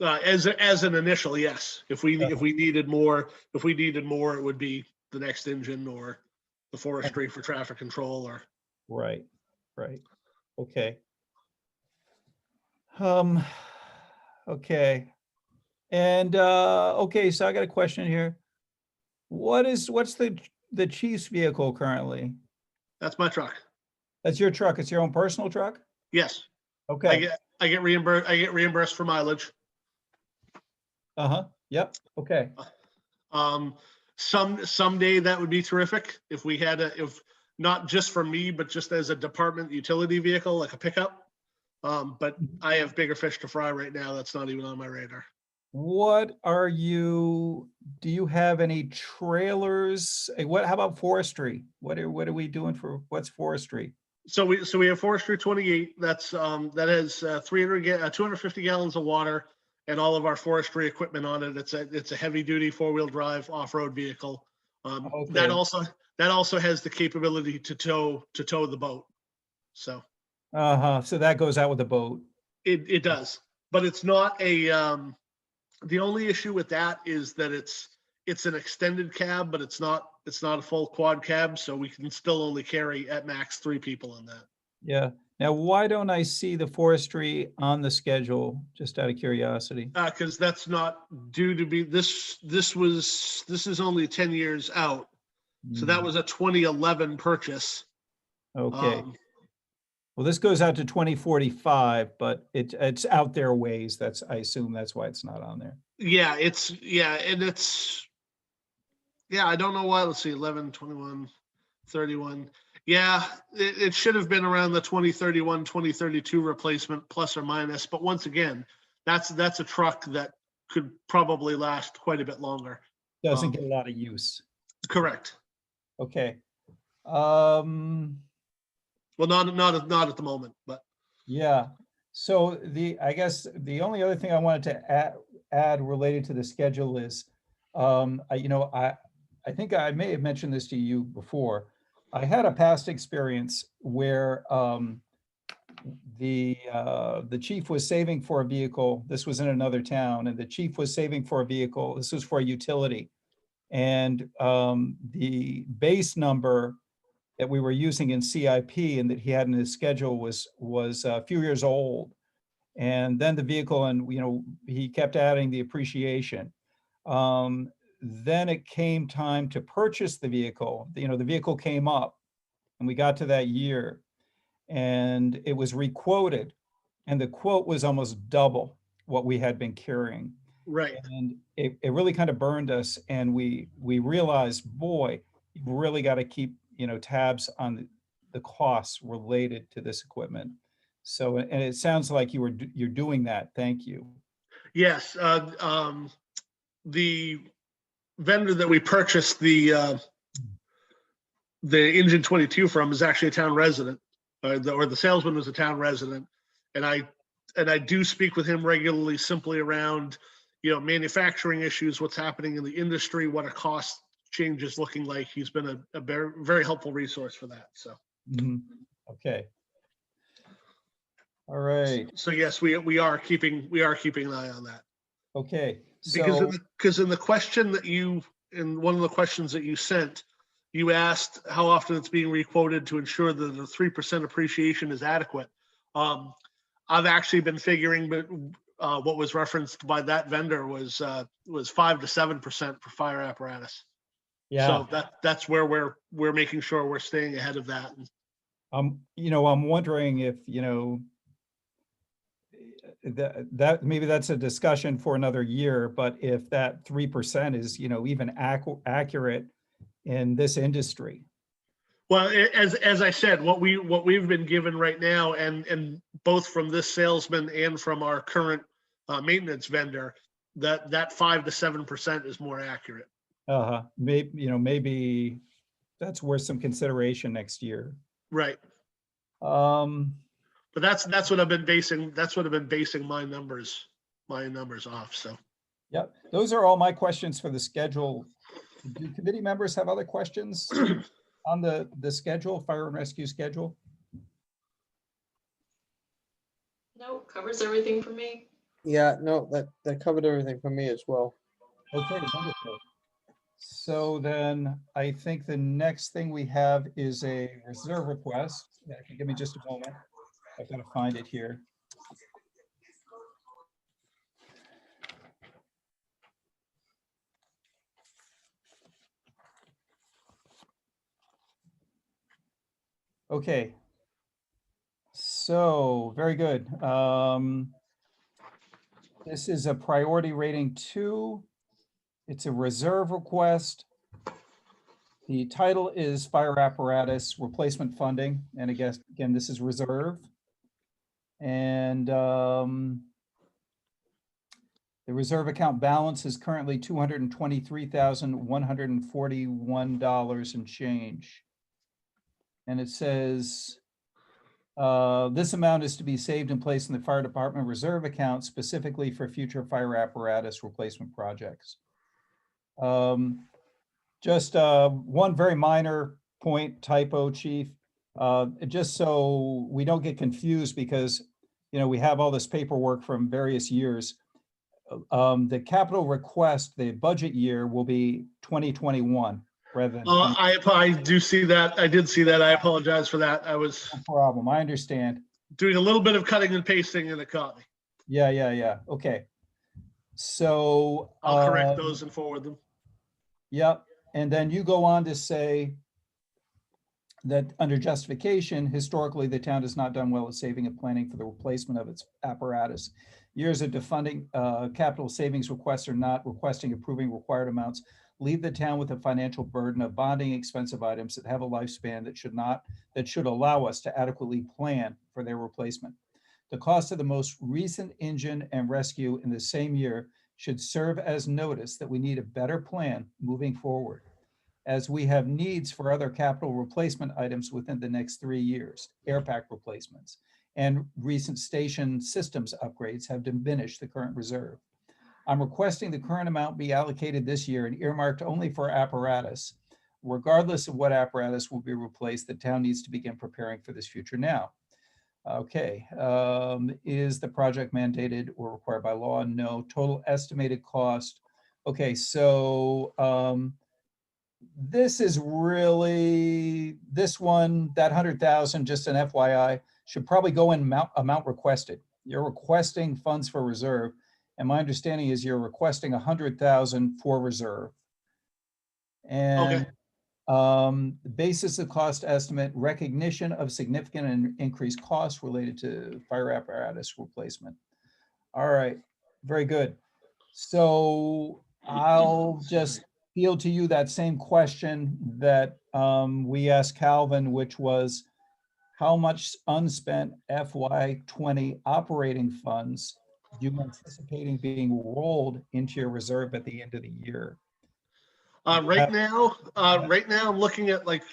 As an initial, yes. If we needed more, it would be the next engine or the forestry for traffic control, or. Right, right. Okay. Okay. And okay, so I got a question here. What's the chief's vehicle currently? That's my truck. That's your truck. It's your own personal truck? Yes, I Okay. get reimbursed for mileage. Uh-huh. Yep. Okay. Someday that would be terrific if we had if not just for me, but just as a department utility vehicle, like a pickup. But I have bigger fish to fry right now. That's not even on my radar. Do you have any trailers? How about forestry? What are we doing what's forestry? So we have forestry 28. That has 250 gallons of water and all of our forestry equipment on it. It's a heavy duty 4-wheel drive off-road vehicle. Okay. That also has the capability to tow the boat. So. So that goes out with the boat. It does, but it's not the only issue with that is that it's an extended cab, but it's not a full quad cab, so we can still only carry at max 3 people in that. Yeah. Now, why don't I see the forestry on the schedule, just out of curiosity? Because that's not due to be, this is only 10 years out. So that was a 2011 purchase. Okay. Well, this goes out to 2045, but it's out there ways. I assume that's why it's not on there. Yeah, I don't know why. Let's see, 11, 21, 31. Yeah, it should have been around the 2031, 2032 replacement, plus or minus. But once again, that's a truck that could probably last quite a bit longer. Doesn't get a lot of use. Correct. Okay. Well, not at the moment, but. Yeah. So I guess the only other thing I wanted to add related to the schedule is, I think I may have mentioned this to you before. I had a past experience where the chief was saving for a vehicle. This was in another town, and the chief was saving for a vehicle. This was for a utility. And the base number that we were using in CIP and that he had in his schedule was a few years old. And then the vehicle, and he kept adding the appreciation. Then it came time to purchase the vehicle. The vehicle came up, and we got to that year, and it was requoted, and the quote was almost double what we had been carrying. Right. And it really kind of burned us, and we realized, boy, you've really got to keep tabs on the costs related to this equipment. So, and it sounds like you're doing that. Thank you. Yes. The vendor that we purchased the engine 22 from is actually a town resident, or the salesman was a town resident, and I do speak with him regularly, simply around manufacturing issues, what's happening in the industry, what a cost change is looking like. He's been a very, very helpful resource for that. So. Okay. All right. So yes, we are keeping an eye on that. Okay. Because in the question that in one of the questions that you sent, you asked how often it's being requoted to ensure that the 3% appreciation is adequate. I've actually been figuring, but what was referenced by that vendor was 5 to 7% for fire apparatus. Yeah. So that's where we're making sure we're staying ahead of that. I'm wondering if that maybe that's a discussion for another year, but if that 3% is even accurate in this industry. Well, as I said, what we've been given right now, and both from this salesman and from our current maintenance vendor, that 5 to 7% is more accurate. Maybe that's worth some consideration next year. Right. But that's what I've been basing. That's what I've been basing my numbers off. So. Yep. Those are all my questions for the schedule. Do committee members have other questions on the schedule, fire and rescue schedule? No, covers everything for me. Yeah, no, that covered everything for me as well. Okay, wonderful. So then I think the next thing we have is a reserve request. Yeah, give me just a moment. I've got to find it here. Okay. So very good. This is a priority rating 2. It's a reserve request. The title is fire apparatus replacement funding. And again, this is reserve. And the reserve account balance is currently $223,141 and change. And it says, this amount is to be saved and placed in the fire department reserve account specifically for future fire apparatus replacement projects. Just one very minor point, typo, Chief, just so we don't get confused, because we have all this paperwork from various years. The capital request, the budget year will be 2021 rather than. I do see that. I did see that. I apologize for that. I was. No problem. I understand. Doing a little bit of cutting and pasting and it caught me. Yeah. Okay. So. I'll correct those and forward them. Yep. And then you go on to say that under justification, historically, the town has not done well at saving and planning for the replacement of its apparatus. Years of defunding capital savings requests are not requesting approving required amounts leave the town with a financial burden of bonding expensive items that have a lifespan that should allow us to adequately plan for their replacement. The cost of the most recent engine and rescue in the same year should serve as notice that we need a better plan moving forward, as we have needs for other capital replacement items within the next 3 years. Air pack replacements and recent station systems upgrades have diminished the current reserve. I'm requesting the current amount be allocated this year and earmarked only for apparatus. Regardless of what apparatus will be replaced, the town needs to begin preparing for this future now. Okay, is the project mandated or required by law? No. Total estimated cost. Okay, so this is really, this one, that 100,000, just an FYI, should probably go in amount requested. You're requesting funds for reserve, and my understanding is you're requesting 100,000 for reserve. And the basis of cost estimate, recognition of significant and increased costs related to fire apparatus replacement. All right, very good. So I'll just field to you that same question that we asked Calvin, which was how much unspent FY20 operating funds do you anticipating being rolled into your reserve at the end of the year? Right now I'm looking at like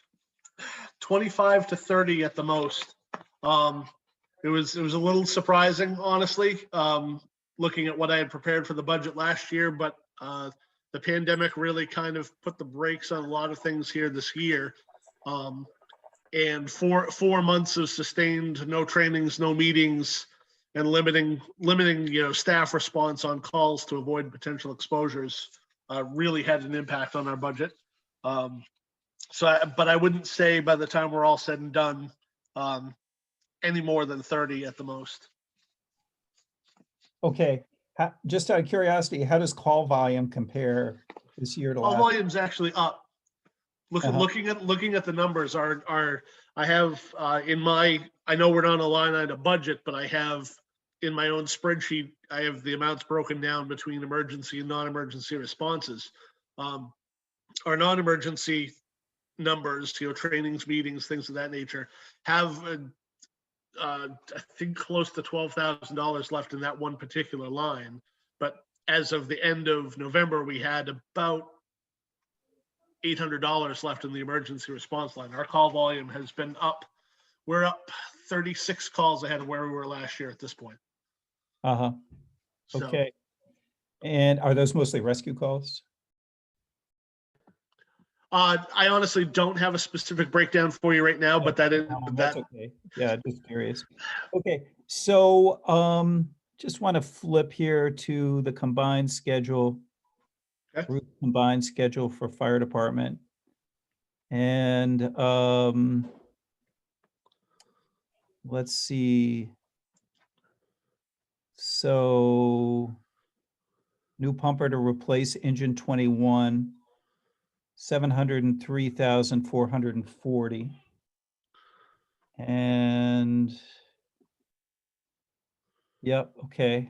25 to 30 at the most. It was a little surprising, honestly, looking at what I had prepared for the budget last year, but the pandemic really kind of put the brakes on a lot of things here this year. And 4 months of sustained no trainings, no meetings, and limiting staff response on calls to avoid potential exposures really had an impact on our budget. But I wouldn't say by the time we're all said and done, any more than 30 at the most. Okay, just out of curiosity, how does call volume compare this year to Call last? volume's actually up. Looking at the numbers, I have I know we're not a line item budget, but I have in my own spreadsheet, I have the amounts broken down between emergency and non-emergency responses. Our non-emergency numbers, trainings, meetings, things of that nature, have I think close to $12,000 left in that one particular line. But as of the end of November, we had about $800 left in the emergency response line. Our call volume has been up. We're up 36 calls ahead of where we were last year at this point. Uh-huh. So, Okay. And are those mostly rescue calls? I honestly don't have a specific breakdown for you right now, but that is That's okay. Yeah, just curious. Okay, so just want to flip here to the combined schedule. Okay. Combined schedule for fire department. And let's see. So new pumper to replace engine 21, 703,440. And yep, okay.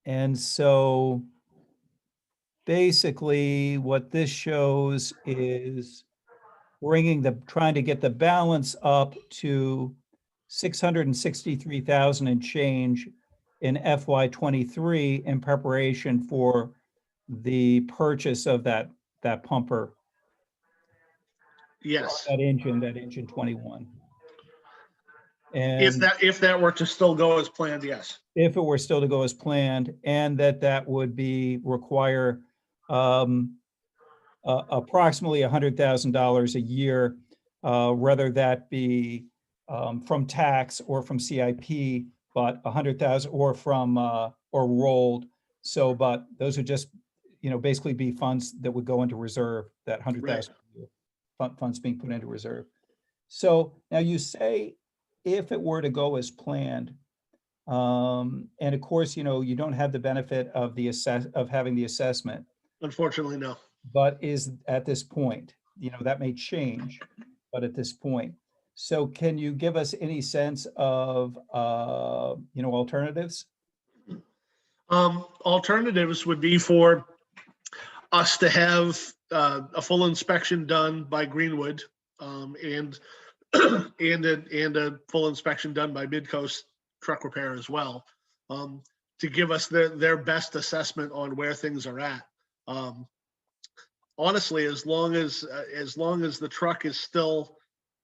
And so basically what this shows is trying to get the balance up to 663,000 and change in FY23 in preparation for the purchase of that pumper, yes. that engine 21. If And that were to still go as planned, yes. if it were still to go as planned, and that would require approximately $100,000 a year, whether that be from tax or from CIP, but 100,000 or from or rolled. So, but those would just, basically be funds that would go into reserve, that 100,000 funds being put into reserve. So now you say if it were to go as planned, and of course, you don't have the benefit of having the assessment. Unfortunately, no. But is at this point, that may change, but at this point. So can you give us any sense of, alternatives? Alternatives would be for us to have a full inspection done by Greenwood, and a full inspection done by Midcoast Truck Repair as well, to give us their best assessment on where things are at. Honestly, as long as the truck is still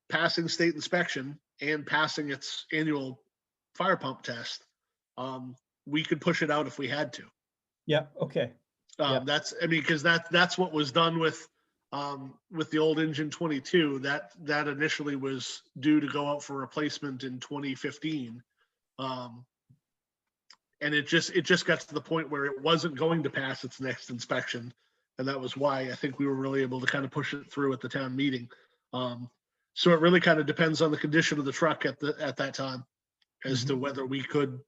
passing state inspection and passing its annual fire pump test, we could push it out if we had to. Yeah, okay. Yeah. Because that's what was done with with the old engine 22, that initially was due to go out for replacement in 2015. And it just got to the point where it wasn't going to pass its next inspection. And that was why I think we were really able to kind of push it through at the town meeting. So it really kind of depends on the condition of the truck at that time as to whether we could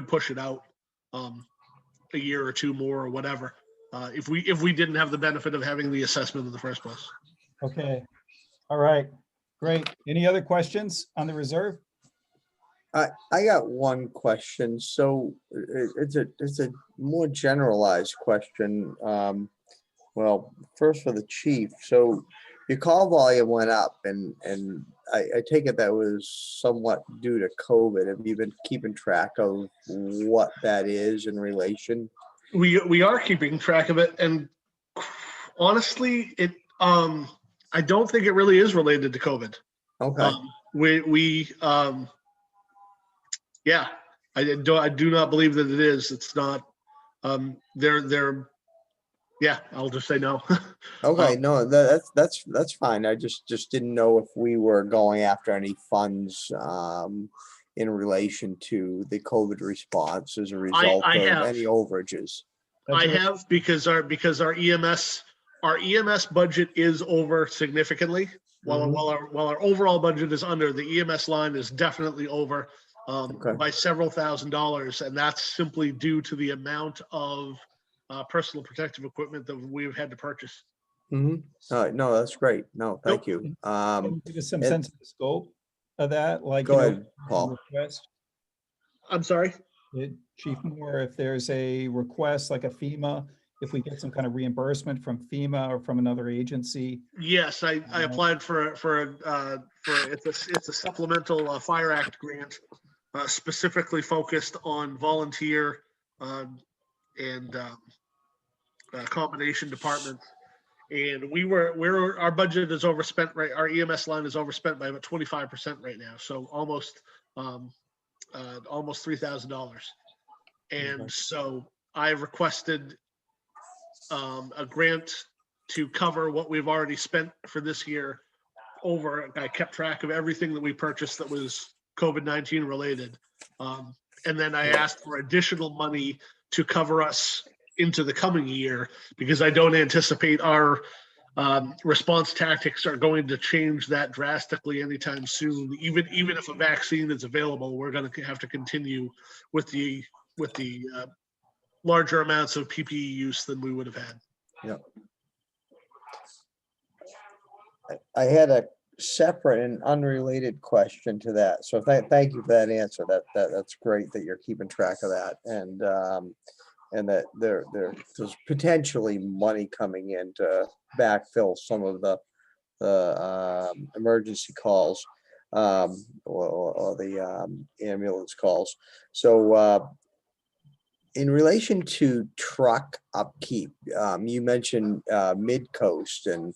push it out a year or two more or whatever. If we didn't have the benefit of having the assessment in the first place. Okay. All right. Great. Any other questions on the reserve? I got one question. So it's a more generalized question. Well, first for the chief. So your call volume went up, and I take it that was somewhat due to COVID. Have you been keeping track of what that is in relation? We are keeping track of it, and honestly, I don't think it really is related to COVID. Okay. Yeah, I do not believe that it is. It's not. Yeah, I'll just say no. Okay, no, that's fine. I just didn't know if we were going after any funds in relation to the COVID response as a result of any overages. I have, because our EMS budget is over significantly. While our overall budget is under, the EMS line is definitely over by several $1,000s, and that's simply due to the amount of personal protective equipment that we've had to purchase. No, that's great. No, thank you. Can you give us some sense of the scope of that? Like, Go ahead, Paul. Request? I'm sorry? Chief Moore, if there's a request like a FEMA, if we get some kind of reimbursement from FEMA or from another agency? Yes, I applied for it's a supplemental Fire Act grant, specifically focused on volunteer and combination departments. And our budget is overspent, right? Our EMS line is overspent by about 25% right now. So almost $3,000. And so I requested a grant to cover what we've already spent for this year I kept track of everything that we purchased that was COVID-19 related. And then I asked for additional money to cover us into the coming year, because I don't anticipate our response tactics are going to change that drastically anytime soon. Even if a vaccine is available, we're going to have to continue with the larger amounts of PPE use than we would have had. Yeah. I had a separate and unrelated question to that. So thank you for that answer. That's great that you're keeping track of that, and that there's potentially money coming in to backfill some of the emergency calls or the ambulance calls. So in relation to truck upkeep, you mentioned mid-coast, and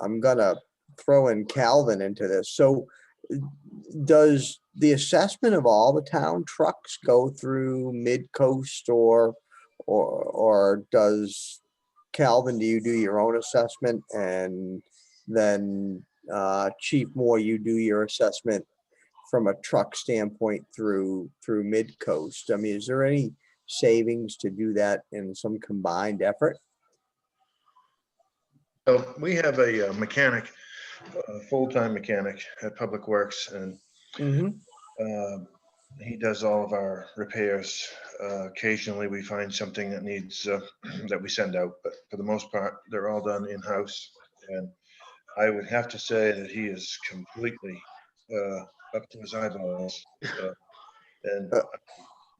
I'm gonna throw in Calvin into this. So does the assessment of all the town trucks go through mid-coast, or does Calvin, do you do your own assessment, and then Chief Moore, you do your assessment from a truck standpoint through mid-coast? I mean, is there any savings to do that in some combined effort? So we have a mechanic, a full-time mechanic at Public Works, and he does all of our repairs. Occasionally we find something that needs that we send out, but for the most part, they're all done in-house. And I would have to say that he is completely up to his eyeballs.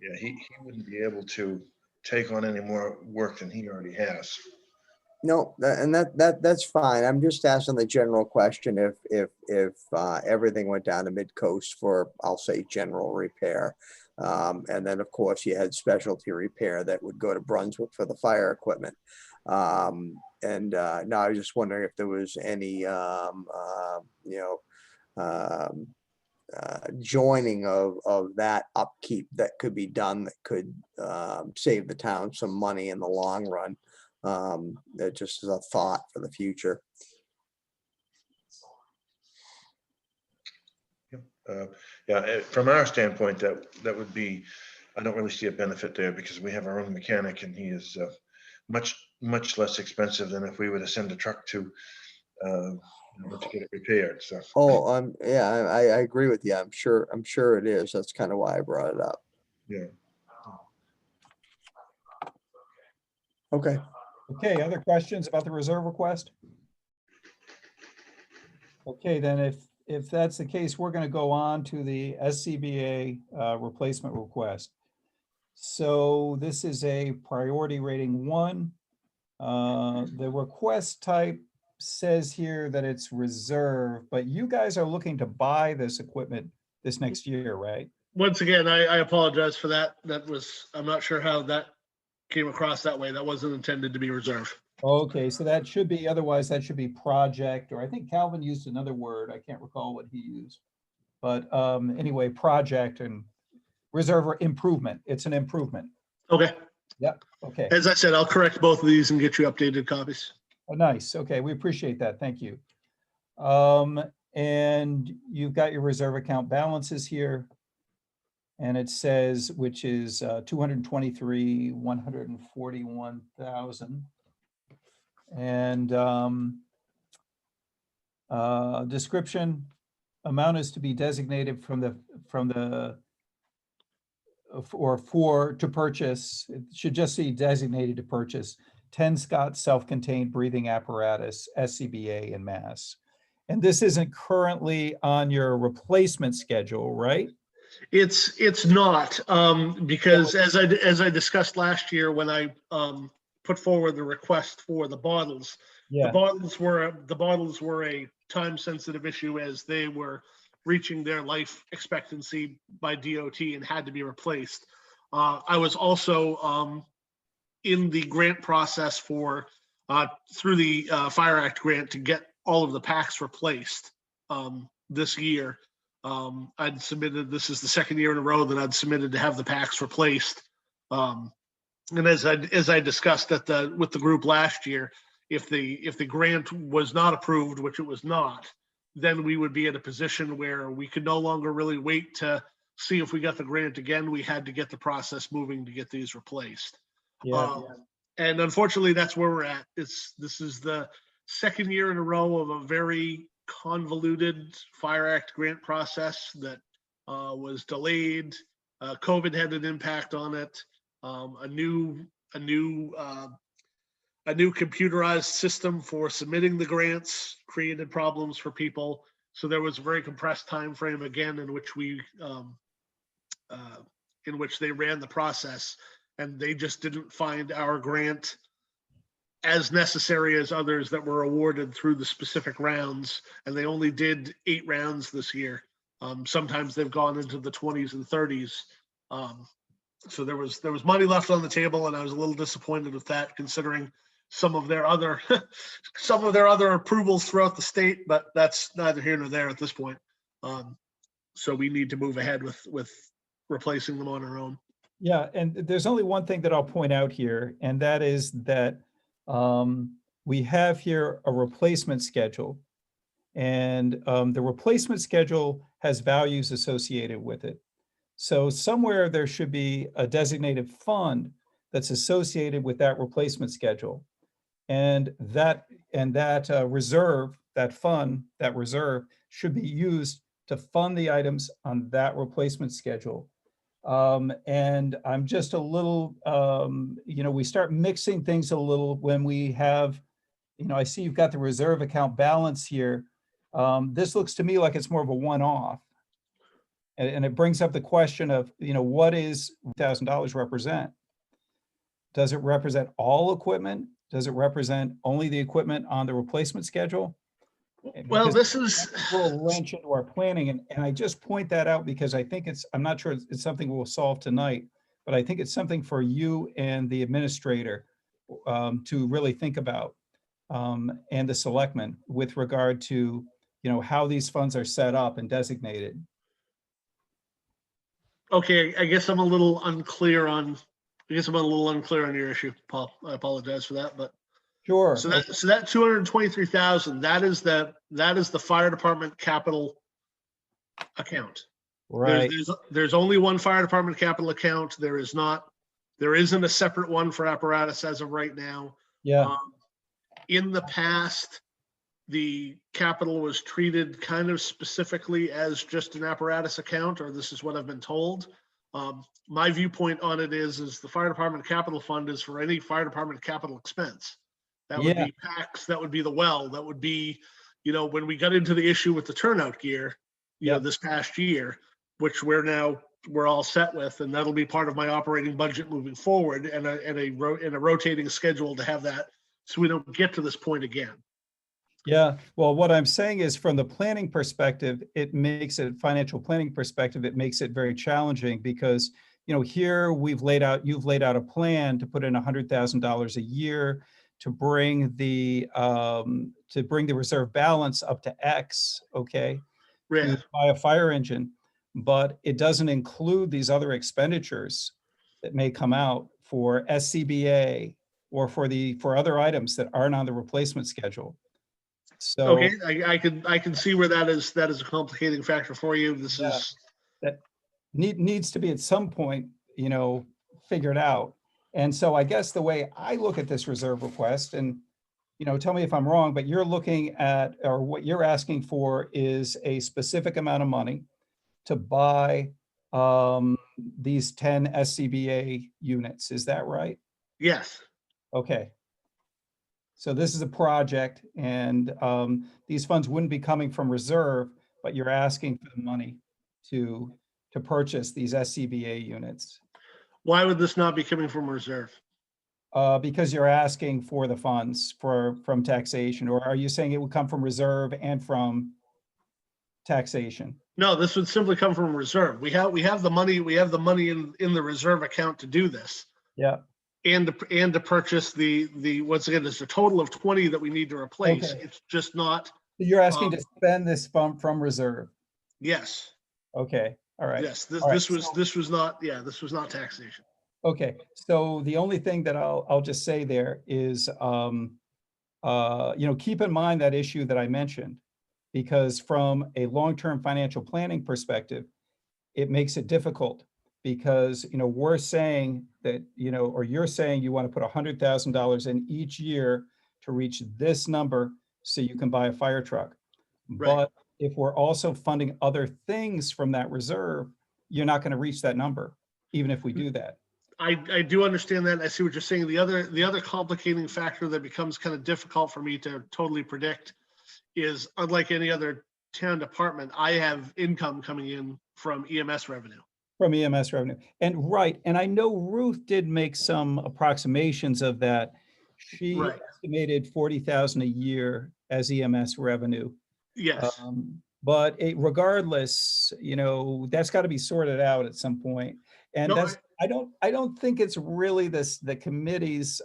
Yeah, he wouldn't be able to take on any more work than he already has. No, and that's fine. I'm just asking the general question if everything went down to mid-coast for, I'll say, general repair. And then of course you had specialty repair that would go to Brunswick for the fire equipment. And now I was just wondering if there was any joining of that upkeep that could be done that could save the town some money in the long run. It just is a thought for the future. From our standpoint, that would be, I don't really see a benefit there because we have our own mechanic and he is much less expensive than if we were to send a truck to get it repaired. So. Oh, yeah, I agree with you. I'm sure it is. That's kind of why I brought it up. Yeah. Okay. Okay, other questions about the reserve request? Okay, then if that's the case, we're going to go on to the SCBA replacement request. So this is a priority rating 1. The request type says here that it's reserve, but you guys are looking to buy this equipment this next year, right? Once again, I apologize for that. I'm not sure how that came across that way. That wasn't intended to be reserve. Okay, so that should be, otherwise that should be project, or I think Calvin used another word. I can't recall what he used. But anyway, project and reserve or improvement. It's an improvement. Okay. Yep, okay. As I said, I'll correct both of these and get you updated copies. Oh, nice. Okay, we appreciate that. Thank you. And you've got your reserve account balances here. And it says, which is 141,000. And description, amount is to be designated to purchase. It should just be designated to purchase 10 Scott self-contained breathing apparatus, SCBA in Mass. And this isn't currently on your replacement schedule, right? It's not, because as I discussed last year when I put forward the request for the bottles, Yeah. the bottles were a time-sensitive issue as they were reaching their life expectancy by DOT and had to be replaced. I was also in the grant process for through the Fire Act grant to get all of the packs replaced this year. I'd submitted, this is the second year in a row that I'd submitted to have the packs replaced. And as I discussed with the group last year, if the grant was not approved, which it was not, then we would be in a position where we could no longer really wait to see if we got the grant again. We had to get the process moving to get these replaced. Yeah. And unfortunately, that's where we're at. This is the second year in a row of a very convoluted Fire Act grant process that was delayed. COVID had an impact on it. A new computerized system for submitting the grants created problems for people. So there was a very compressed time frame again in which they ran the process, and they just didn't find our grant as necessary as others that were awarded through the specific rounds. And they only did 8 rounds this year. Sometimes they've gone into the 20s and 30s. So there was money left on the table, and I was a little disappointed with that, considering some of their other approvals throughout the state, but that's neither here nor there at this point. So we need to move ahead with replacing them on our own. Yeah, and there's only one thing that I'll point out here, and that is that we have here a replacement schedule, and the replacement schedule has values associated with it. So somewhere there should be a designated fund that's associated with that replacement schedule. And that reserve, that reserve should be used to fund the items on that replacement schedule. And I'm just a little, we start mixing things a little when we have, I see you've got the reserve account balance here. This looks to me like it's more of a one-off. And it brings up the question of, what is $1,000 represent? Does it represent all equipment? Does it represent only the equipment on the replacement schedule? Well, Because this is we'll wrench into our planning, and I just point that out because I think I'm not sure it's something we'll solve tonight, but I think it's something for you and the administrator to really think about, and the selectmen with regard to, how these funds are set up and designated. okay. I guess I'm a little unclear on your issue, Paul. I apologize for that, but Sure. So that 223,000, that is the fire department capital account. Right. There's only one fire department capital account. There isn't a separate one for apparatus as of right now. Yeah. In the past, the capital was treated kind of specifically as just an apparatus account, or this is what I've been told. My viewpoint on it is the fire department capital fund is for any fire department capital expense. That would Yeah. be PACs, that would be the well, that would be, when we got into the issue with the turnout gear, Yep. this past year, which we're all set with, and that'll be part of my operating budget moving forward, and a rotating schedule to have that, so we don't get to this point again. Yeah, well, what I'm saying is from the planning perspective, financial planning perspective, it makes it very challenging because, here you've laid out a plan to put in $100,000 a year to bring the reserve balance up to X, okay? Yeah, To buy a fire engine, but it doesn't include these other expenditures that may come out for SCBA or for other items that aren't on the replacement schedule. So okay, I can see where that is a complicating factor for you. This Yeah. is, that needs to be at some point, figured out. And so I guess the way I look at this reserve request, and tell me if I'm wrong, but you're looking at, or what you're asking for is a specific amount of money to buy these 10 SCBA units. Is that right? yes, Okay. So this is a project, and these funds wouldn't be coming from reserve, but you're asking for the money to purchase these SCBA units why would this not be coming from reserve? because you're asking for the funds from taxation, or are you saying it would come from reserve and from taxation? No, this would simply come from reserve. We have the money in the reserve account to do this. Yeah. And to purchase the once again, there's a total of 20 that we need to replace. Okay. It's just not, You're asking to spend this from reserve. yes, Okay. All right. yes, All right, this was not taxation. Okay, so the only thing that I'll just say there is, keep in mind that issue that I mentioned, because from a long-term financial planning perspective, it makes it difficult because, we're saying that, or you're saying you want to put $100,000 in each year to reach this number so you can buy a fire truck. Right. But if we're also funding other things from that reserve, you're not going to reach that number, even if we do that. I do understand that. I see what you're saying. The other complicating factor that becomes kind of difficult for me to totally predict is, unlike any other town department, I have income coming in from EMS revenue. From EMS revenue. And right, and I know Ruth did make some approximations of that. She Right. estimated 40,000 a year as EMS revenue. Yes. But regardless, that's got to be sorted out at some point. And No, that's, I don't think it's really the committee's,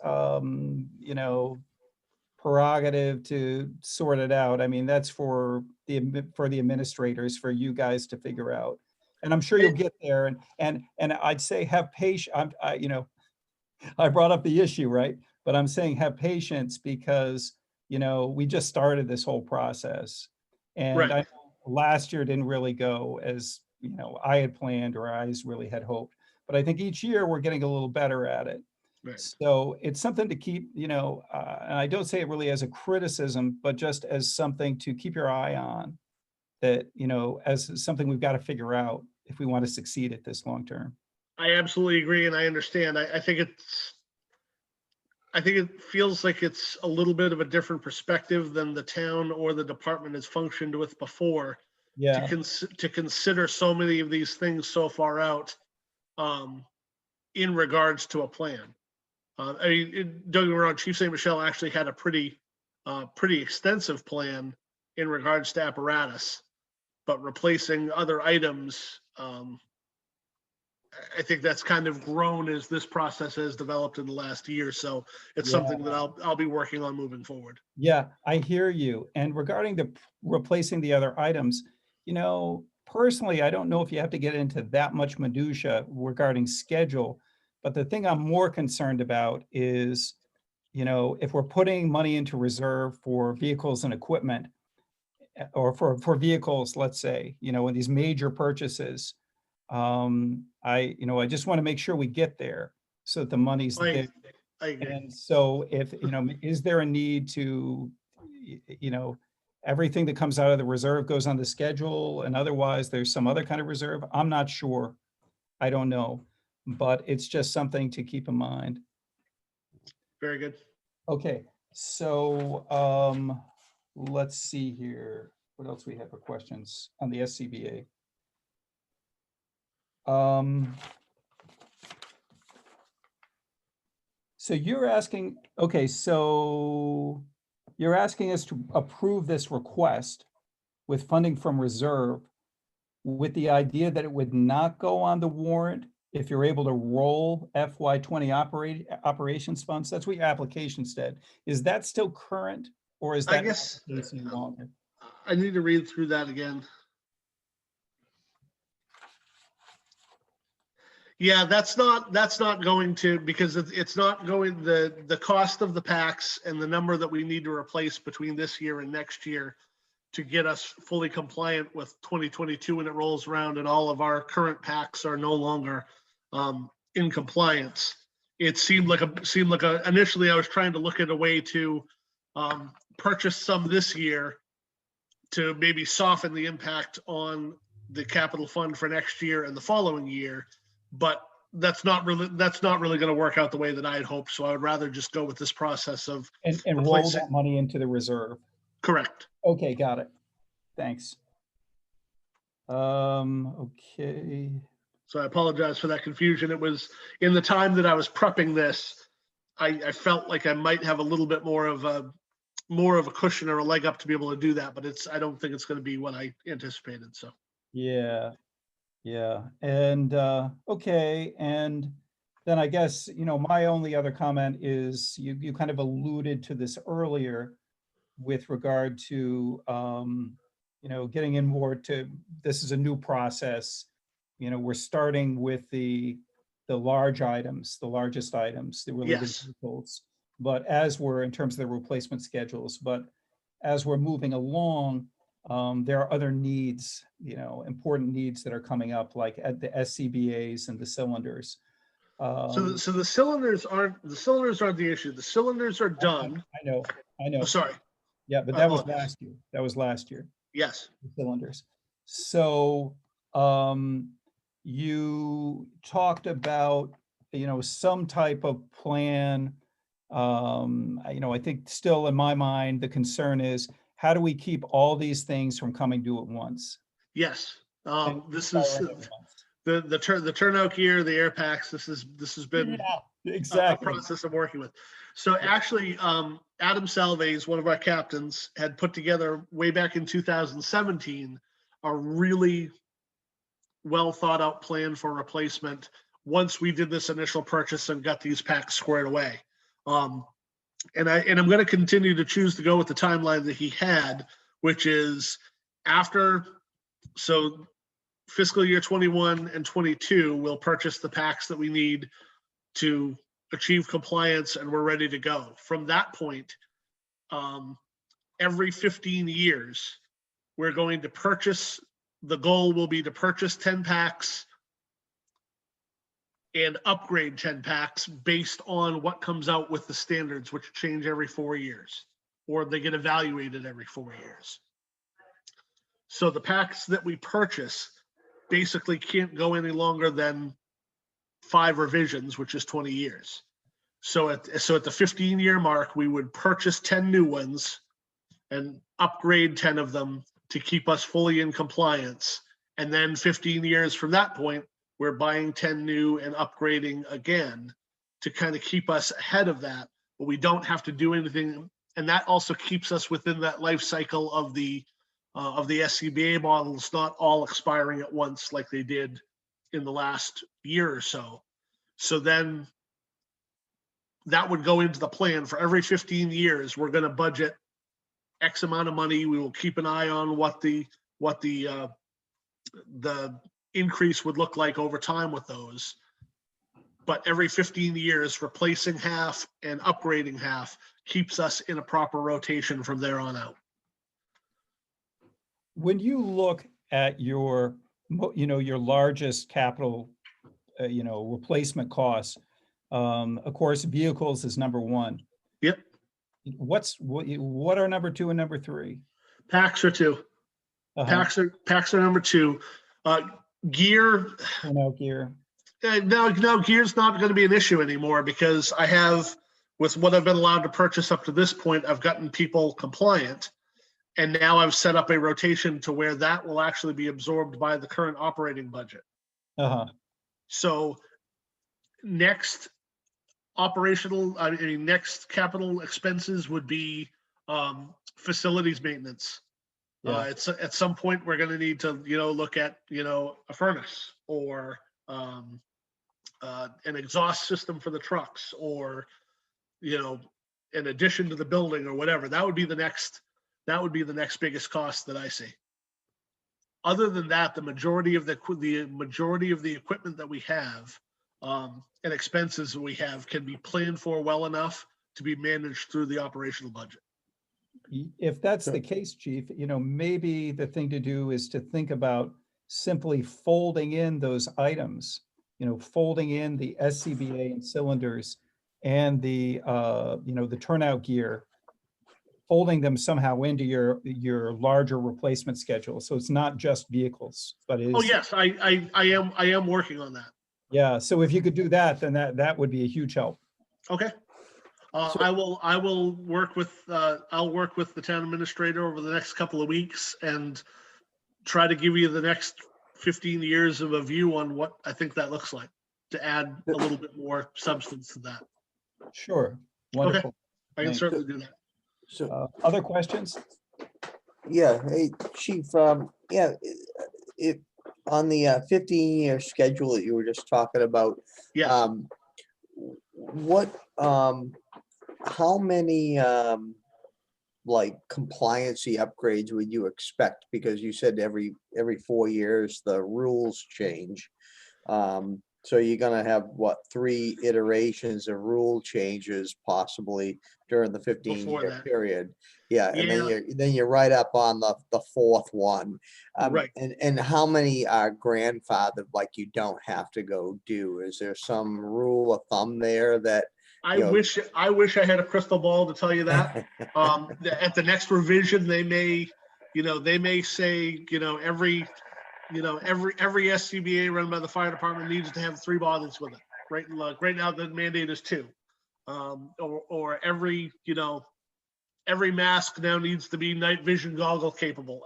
prerogative to sort it out. I mean, that's for the administrators, for you guys to figure out. And I'm sure you'll get there. And I'd say have patience. I brought up the issue, right? But I'm saying have patience because, we just started this whole process. And Right. I know last year didn't really go as, I had planned or I really had hoped. But I think each year we're getting a little better at it. Right. So it's something to keep, and I don't say it really as a criticism, but just as something to keep your eye on, that, as something we've got to figure out if we want to succeed at this long term. I absolutely agree, and I understand. I think it feels like it's a little bit of a different perspective than the town or the department has functioned with before. Yeah. To consider so many of these things so far out, in regards to a plan. Don't get me wrong, Chief St. Michel actually had a pretty extensive plan in regards to apparatus, but replacing other items, I think that's kind of grown as this process has developed in the last year. So it's something that I'll be working on moving forward. Yeah, I hear you. And regarding the replacing the other items, personally, I don't know if you have to get into that much minutia regarding schedule, but the thing I'm more concerned about is, if we're putting money into reserve for vehicles and equipment, or for vehicles, let's say, in these major purchases, I just want to make sure we get there so that the money's there. I agree. And so if, is there a need to, everything that comes out of the reserve goes on the schedule and otherwise there's some other kind of reserve? I'm not sure. I don't know, but it's just something to keep in mind. Very good. Okay, so let's see here. What else we have for questions on the SCBA? So you're asking, okay, so you're asking us to approve this request with funding from reserve with the idea that it would not go on the warrant if you're able to roll FY20 operations funds. That's what your application said. Is that still current, or is I that guess any longer? I need to read through that again. Yeah, that's not going to, because it's not going, the cost of the packs and the number that we need to replace between this year and next year to get us fully compliant with 2022 when it rolls around and all of our current packs are no longer in compliance. It seemed like initially I was trying to look at a way to purchase some this year to maybe soften the impact on the capital fund for next year and the following year. But that's not really going to work out the way that I had hoped. So I would rather just go with this process of And roll that money into the reserve. Correct. Okay, got it. Thanks. Okay. So I apologize for that confusion. It was in the time that I was prepping this, I felt like I might have a little bit more of a cushion or a leg up to be able to do that, but I don't think it's going to be what I anticipated. So yeah. And okay, and then I guess my only other comment is you kind of alluded to this earlier with regard to getting in more to, this is a new process. We're starting with the large items, the largest items, the related Yes. vehicles. But as we're in terms of the replacement schedules, but as we're moving along, there are other needs, important needs that are coming up, like at the SCBAs and the cylinders. So the cylinders aren't the issue. The cylinders are done. I know. Oh, sorry. Yeah, but that was last year. That was last year. Yes. The cylinders. So you talked about some type of plan. I think still in my mind the concern is, how do we keep all these things from coming due at once? Yes. And This is the turnout gear, the air packs. This has been exactly a process of working with. So actually, Adam Salves, one of our captains, had put together way back in 2017 a really well thought out plan for replacement once we did this initial purchase and got these packs squared away. And I'm going to continue to choose to go with the timeline that he had, which is so fiscal year 21 and 22, we'll purchase the packs that we need to achieve compliance and we're ready to go. From that point, every 15 years, we're going to purchase, the goal will be to purchase 10 packs and upgrade 10 packs based on what comes out with the standards, which change every 4 years, or they get evaluated every 4 years. So the packs that we purchase basically can't go any longer than 5 revisions, which is 20 years. So at the 15-year mark, we would purchase 10 new ones and upgrade 10 of them to keep us fully in compliance. And then 15 years from that point, we're buying 10 new and upgrading again to kind of keep us ahead of that, but we don't have to do anything. And that also keeps us within that life cycle of the SCBA models, not all expiring at once like they did in the last year or so. So then that would go into the plan for every 15 years. We're going to budget X amount of money. We will keep an eye on what the increase would look like over time with those. but every 15 years, replacing half and upgrading half keeps us in a proper rotation from there on out. When you look at your, your largest capital, replacement costs, of course, vehicles is number one. Yep. What are number two and number three? Packs are two. Uh-huh. Packs are number two. Gear. Gear. Now gear's not going to be an issue anymore because I have, with what I've been allowed to purchase up to this point, I've gotten people compliant. And now I've set up a rotation to where that will actually be absorbed by the current operating budget. Uh-huh. So next next capital expenses would be facilities maintenance. Yeah. It's at some point we're going to need to, look at, a furnace or an exhaust system for the trucks, or, in addition to the building or whatever. That would be the next biggest cost that I see. Other than that, the majority of the equipment that we have and expenses that we have can be planned for well enough to be managed through the operational budget. If that's the case, Chief, maybe the thing to do is to think about simply folding in those items, folding in the SCBA and cylinders and the turnout gear, folding them somehow into your larger replacement schedule. So it's not just vehicles, but it is. Oh yes, I am working on that. Yeah. So if you could do that, then that would be a huge help. Okay. I will work with I'll work with the town administrator over the next couple of weeks and try to give you the next 15 years of a view on what I think that looks like, to add a little bit more substance to that. Sure. Wonderful. Okay. I can certainly do that. So, Other questions? yeah, hey, Chief, if on the 15-year schedule that you were just talking about, Yeah. How many like compliancy upgrades would you expect? Because you said every 4 years the rules change. So you're gonna have what, 3 iterations of rule changes possibly during the 15-year period. Yeah, and then you're right up on the 4th one. Right. And how many are grandfathered, like you don't have to go do? Is there some rule of thumb there that? I wish I had a crystal ball to tell you that. At the next revision, they may say, every SCBA run by the fire department needs to have 3 bottles with it. Right now the mandate is 2. Or every mask now needs to be night vision goggle capable.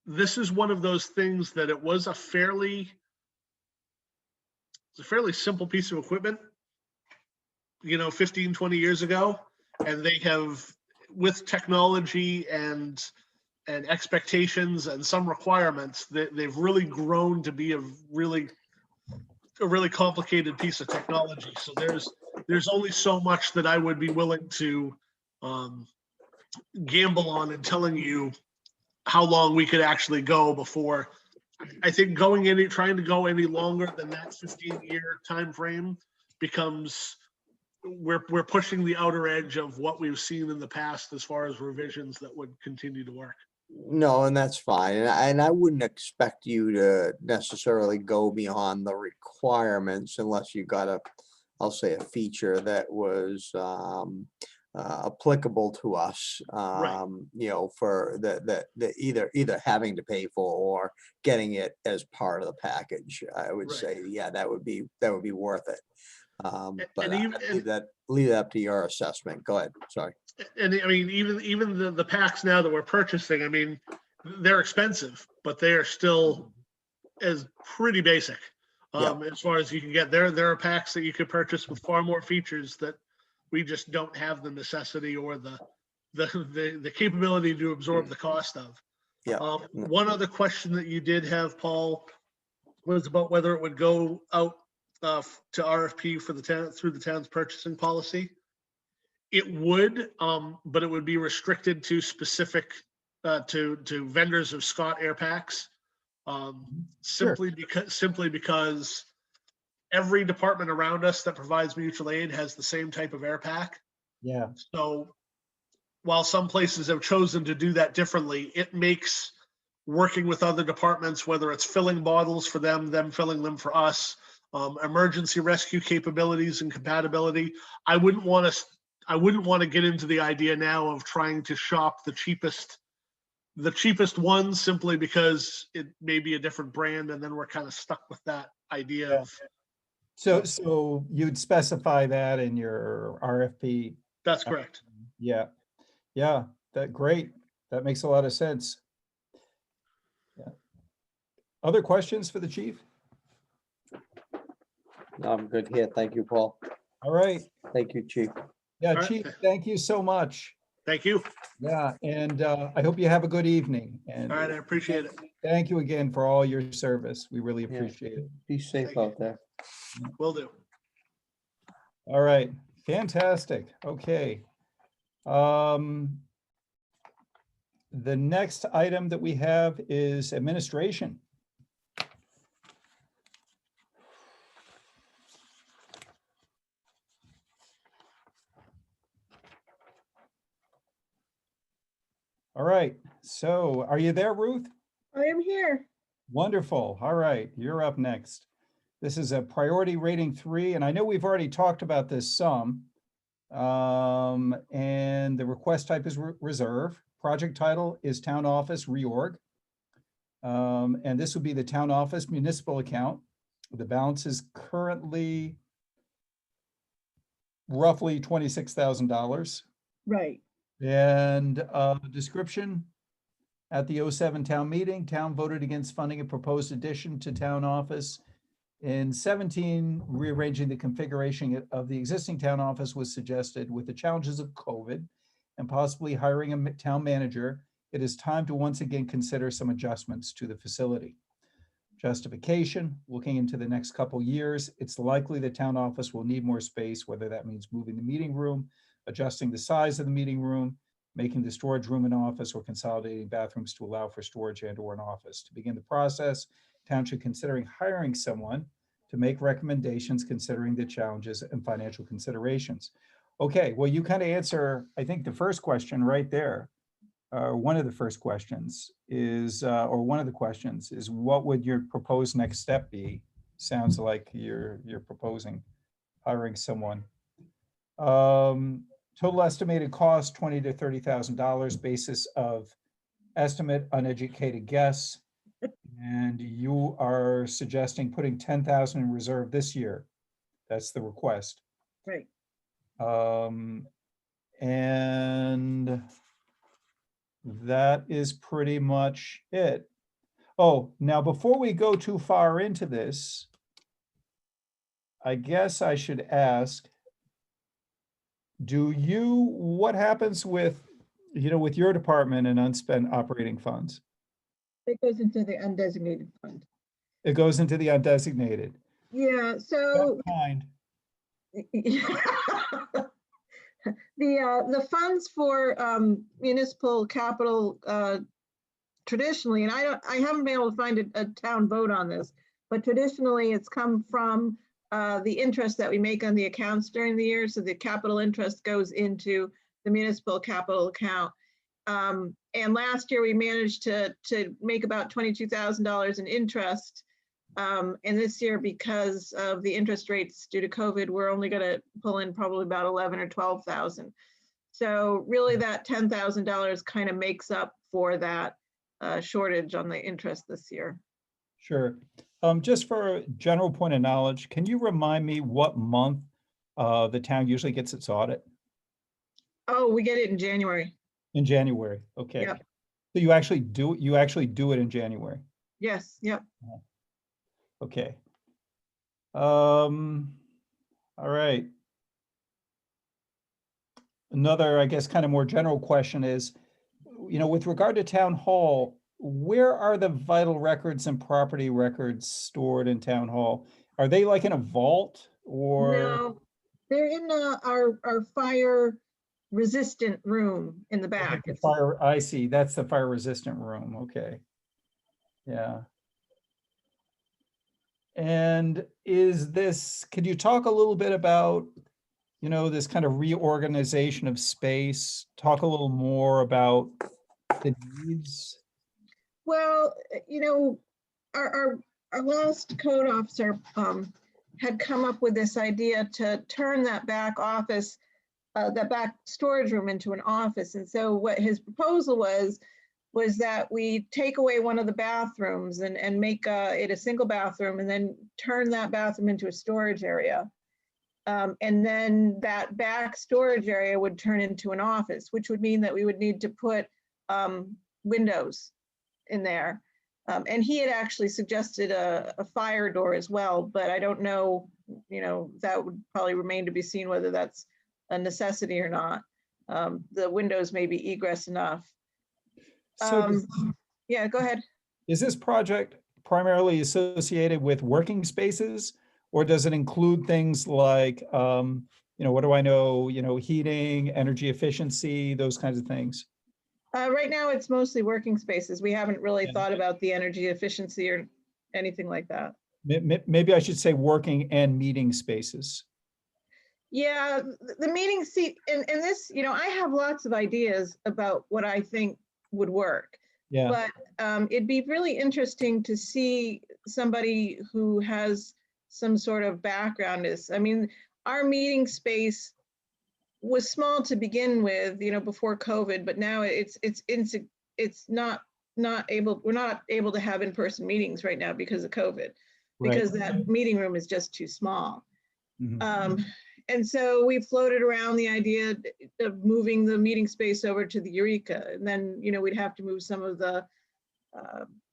This is one of those things that it was a fairly simple piece of equipment, 15, 20 years ago. And they have, with technology and expectations and some requirements, they've really grown to be a really complicated piece of technology. So there's only so much that I would be willing to gamble on and telling you how long we could actually go before. I think trying to go any longer than that 15-year time frame becomes, we're pushing the outer edge of what we've seen in the past as far as revisions that would continue to work. No, and that's fine. And I wouldn't expect you to necessarily go beyond the requirements unless you got I'll say a feature that was applicable to us, Right. For the either having to pay for or getting it as part of the package. I would Right. say, yeah, that would be worth it. But and leave that up to your assessment. Go ahead. Sorry. And I mean, even the packs now that we're purchasing, I mean, they're expensive, but they are still as pretty basic as far as you can get. There are packs that you could purchase with far more features that we just don't have the necessity or the capability to absorb the cost of. Yeah. One other question that you did have, Paul, was about whether it would go out to RFP for the town through the town's purchasing policy. It would, but it would be restricted to specific to vendors of Scott air packs, simply because every department around us that provides mutual aid has the same type of air pack. Yeah, So while some places have chosen to do that differently, it makes working with other departments, whether it's filling bottles for them, them filling them for us, emergency rescue capabilities and compatibility. I wouldn't want to get into the idea now of trying to shop the cheapest one simply because it may be a different brand, and then we're kind of stuck with that idea Yeah. of. so you'd specify that in your RFP? That's correct. Yeah, yeah, great. That makes a lot of sense. Yeah. Other questions for the chief? No, I'm good here. Thank you, Paul. All right. Thank you, Chief. Yeah, All right. chief, thank you so much. Thank you. Yeah, and I hope you have a good evening. And All right, I appreciate it. thank you again for all your service. We really Yeah. appreciate it. Be safe Thank you. out there. Will do. All right, fantastic. Okay. The next item that we have is administration. All right, so are you there, Ruth? I am here. Wonderful. All right, you're up next. This is a priority rating 3, and I know we've already talked about this some. And the request type is reserve. Project title is town office reorg. And this would be the town office municipal account. The balance is currently roughly $26,000. Right. And description: at the 07 town meeting, town voted against funding a proposed addition to town office. In 17, rearranging the configuration of the existing town office was suggested. With the challenges of COVID and possibly hiring a town manager, it is time to once again consider some adjustments to the facility. Justification: looking into the next couple years, it's likely the town office will need more space, whether that means moving the meeting room, adjusting the size of the meeting room, making the storage room an office, or consolidating bathrooms to allow for storage and/or an office. To begin the process, town should considering hiring someone to make recommendations considering the challenges and financial considerations. Okay, well, you kind of answer, I think, the first question right there. One of the first questions is, or one of the questions is, what would your proposed next step be? Sounds like you're proposing hiring someone. Total estimated cost, $20,000 to $30,000, basis of estimate, uneducated guess. And you are suggesting putting 10,000 in reserve this year. That's the request. Right. And that is pretty much it. Oh, now before we go too far into this, I guess I should ask, what happens with, with your department and unspent operating funds? It goes into the undesignated fund. It goes into the undesignated. Yeah, so What kind? the funds for municipal capital traditionally, and I haven't been able to find a town vote on this, but traditionally it's come from the interest that we make on the accounts during the year. So the capital interest goes into the municipal capital account. And last year we managed to make about $22,000 in interest. And this year, because of the interest rates due to COVID, we're only going to pull in probably about 11 or 12,000. So really that $10,000 kind of makes up for that shortage on the interest this year. Sure. Just for a general point of knowledge, can you remind me what month the town usually gets its audit? Oh, we get it in January. In January, okay. Yep. So you actually do it in January? Yes, yep. Okay. All right. Another, I guess, kind of more general question is, with regard to town hall, where are the vital records and property records stored in town hall? Are they like in a vault or? No, they're in our fire resistant room in the back. The fire, I see, that's the fire resistant room, okay. Yeah. And could you talk a little bit about, this kind of reorganization of space? Talk a little more about the needs. Well, our last code officer had come up with this idea to turn that back office, that back storage room into an office. And so what his proposal was that we take away one of the bathrooms and make it a single bathroom, and then turn that bathroom into a storage area. And then that back storage area would turn into an office, which would mean that we would need to put windows in there. And he had actually suggested a fire door as well, but I don't know, that would probably remain to be seen whether that's a necessity or not. The windows may be egress enough. So Yeah, go ahead. is this project primarily associated with working spaces, or does it include things like, what do I know, heating, energy efficiency, those kinds of things? Right now, it's mostly working spaces. We haven't really Yeah. thought about the energy efficiency or anything like that. Maybe I should say working and meeting spaces. Yeah, the meeting seat, and this, I have lots of ideas about what I think would work. Yeah, But it'd be really interesting to see somebody who has some sort of background our meeting space was small to begin with, before COVID, but now we're not able to have in-person meetings right now because of COVID, right. because that meeting room is just too small. Mhm. And so we floated around the idea of moving the meeting space over to the Eureka. And then, we'd have to move some of the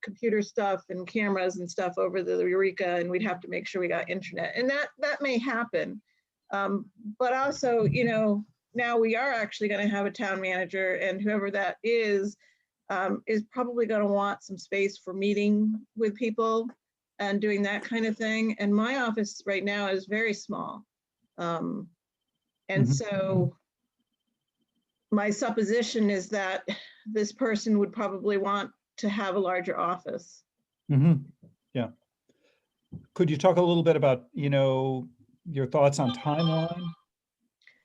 computer stuff and cameras and stuff over to the Eureka, and we'd have to make sure we got internet. And that may happen. But also, now we are actually going to have a town manager, and whoever that is probably going to want some space for meeting with people and doing that kind of thing. And my office right now is very small. And Mhm. so my supposition is that this person would probably want to have a larger office. Mhm. Yeah. Could you talk a little bit about, your thoughts on timeline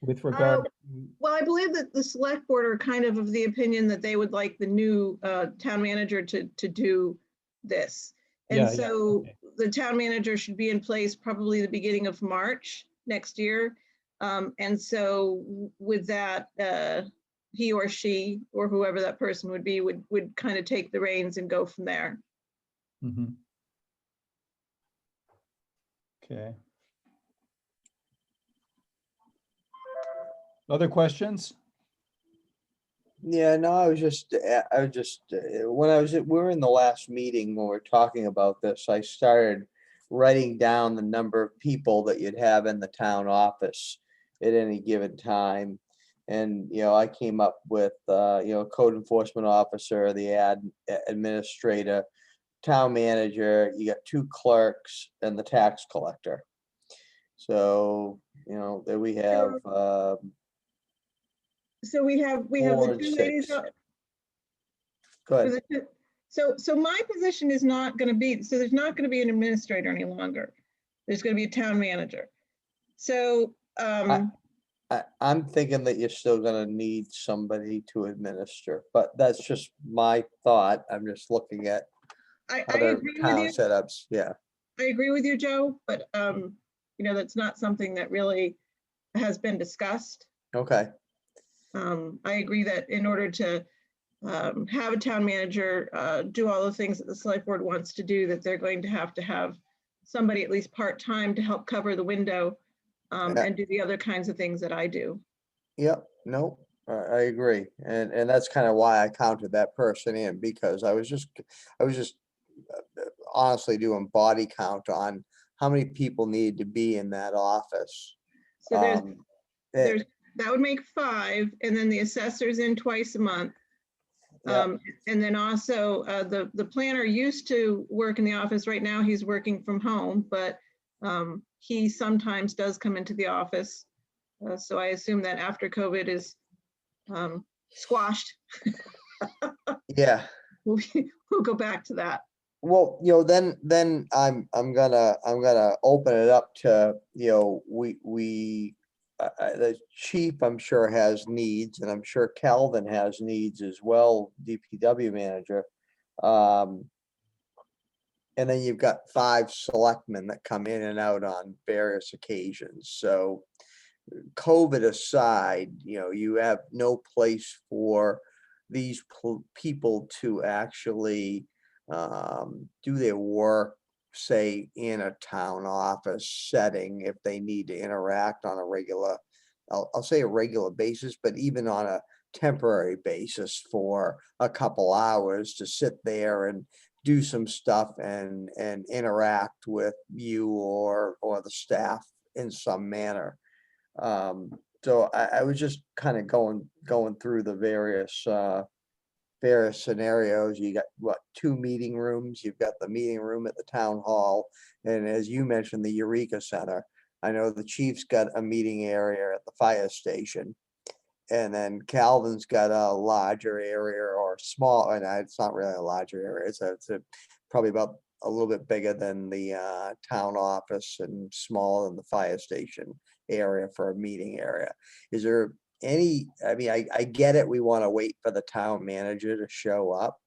with regard? Well, I believe that the select board are kind of the opinion that they would like the new town manager to do this. And Yeah, so okay. the town manager should be in place probably the beginning of March next year. And so with that, he or she, or whoever that person would be, would kind of take the reins and go from there. Mhm. Okay. Other questions? Yeah, no, I was just, we were in the last meeting when we were talking about this, I started writing down the number of people that you'd have in the town office at any given time. And, I came up with, code enforcement officer, the administrator, town manager, you got 2 clerks and the tax collector. So, there we have, So we have 4 the and 2 ladies. 6. Go ahead. So my position is not going to be, so there's not going to be an administrator any longer. There's going to be a town manager. So I'm thinking that you're still gonna need somebody to administer, but that's just my thought. I'm just looking at I other agree with town you. setups. Yeah, I agree with you, Joe, but that's not something that really has been discussed. okay, I agree that in order to have a town manager do all the things that the select board wants to do, that they're going to have somebody at least part-time to help cover the window Yeah. and do the other kinds of things that I do. yep, no, I agree. And that's kind of why I counted that person in, because I was just honestly doing body count on how many people need to be in that office. So Um, that would make 5, and then the assessor's in twice a month. Yep. And then also the planner used to work in the office. Right now he's working from home, but he sometimes does come into the office. So I assume that after COVID is squashed, Yeah, we'll go back to that. Well, then I'm gonna open it up to, the chief, I'm sure, has needs, and I'm sure Calvin has needs as well, DPW manager. And then you've got 5 selectmen that come in and out on various occasions. So COVID aside, you have no place for these people to actually do their work, say, in a town office setting, if they need to interact on a regular, I'll say a regular basis, but even on a temporary basis for a couple hours to sit there and do some stuff and interact with you or the staff in some manner. So I was just kind of going through the various scenarios. You got what, 2 meeting rooms? You've got the meeting room at the town hall, and as you mentioned, the Eureka Center. I know the chief's got a meeting area at the fire station, and then Calvin's got a larger area or small, and it's not really a larger area. It's probably about a little bit bigger than the town office and smaller than the fire station area for a meeting area. Is there any, I mean, I get it, we want to wait for the town manager to show up,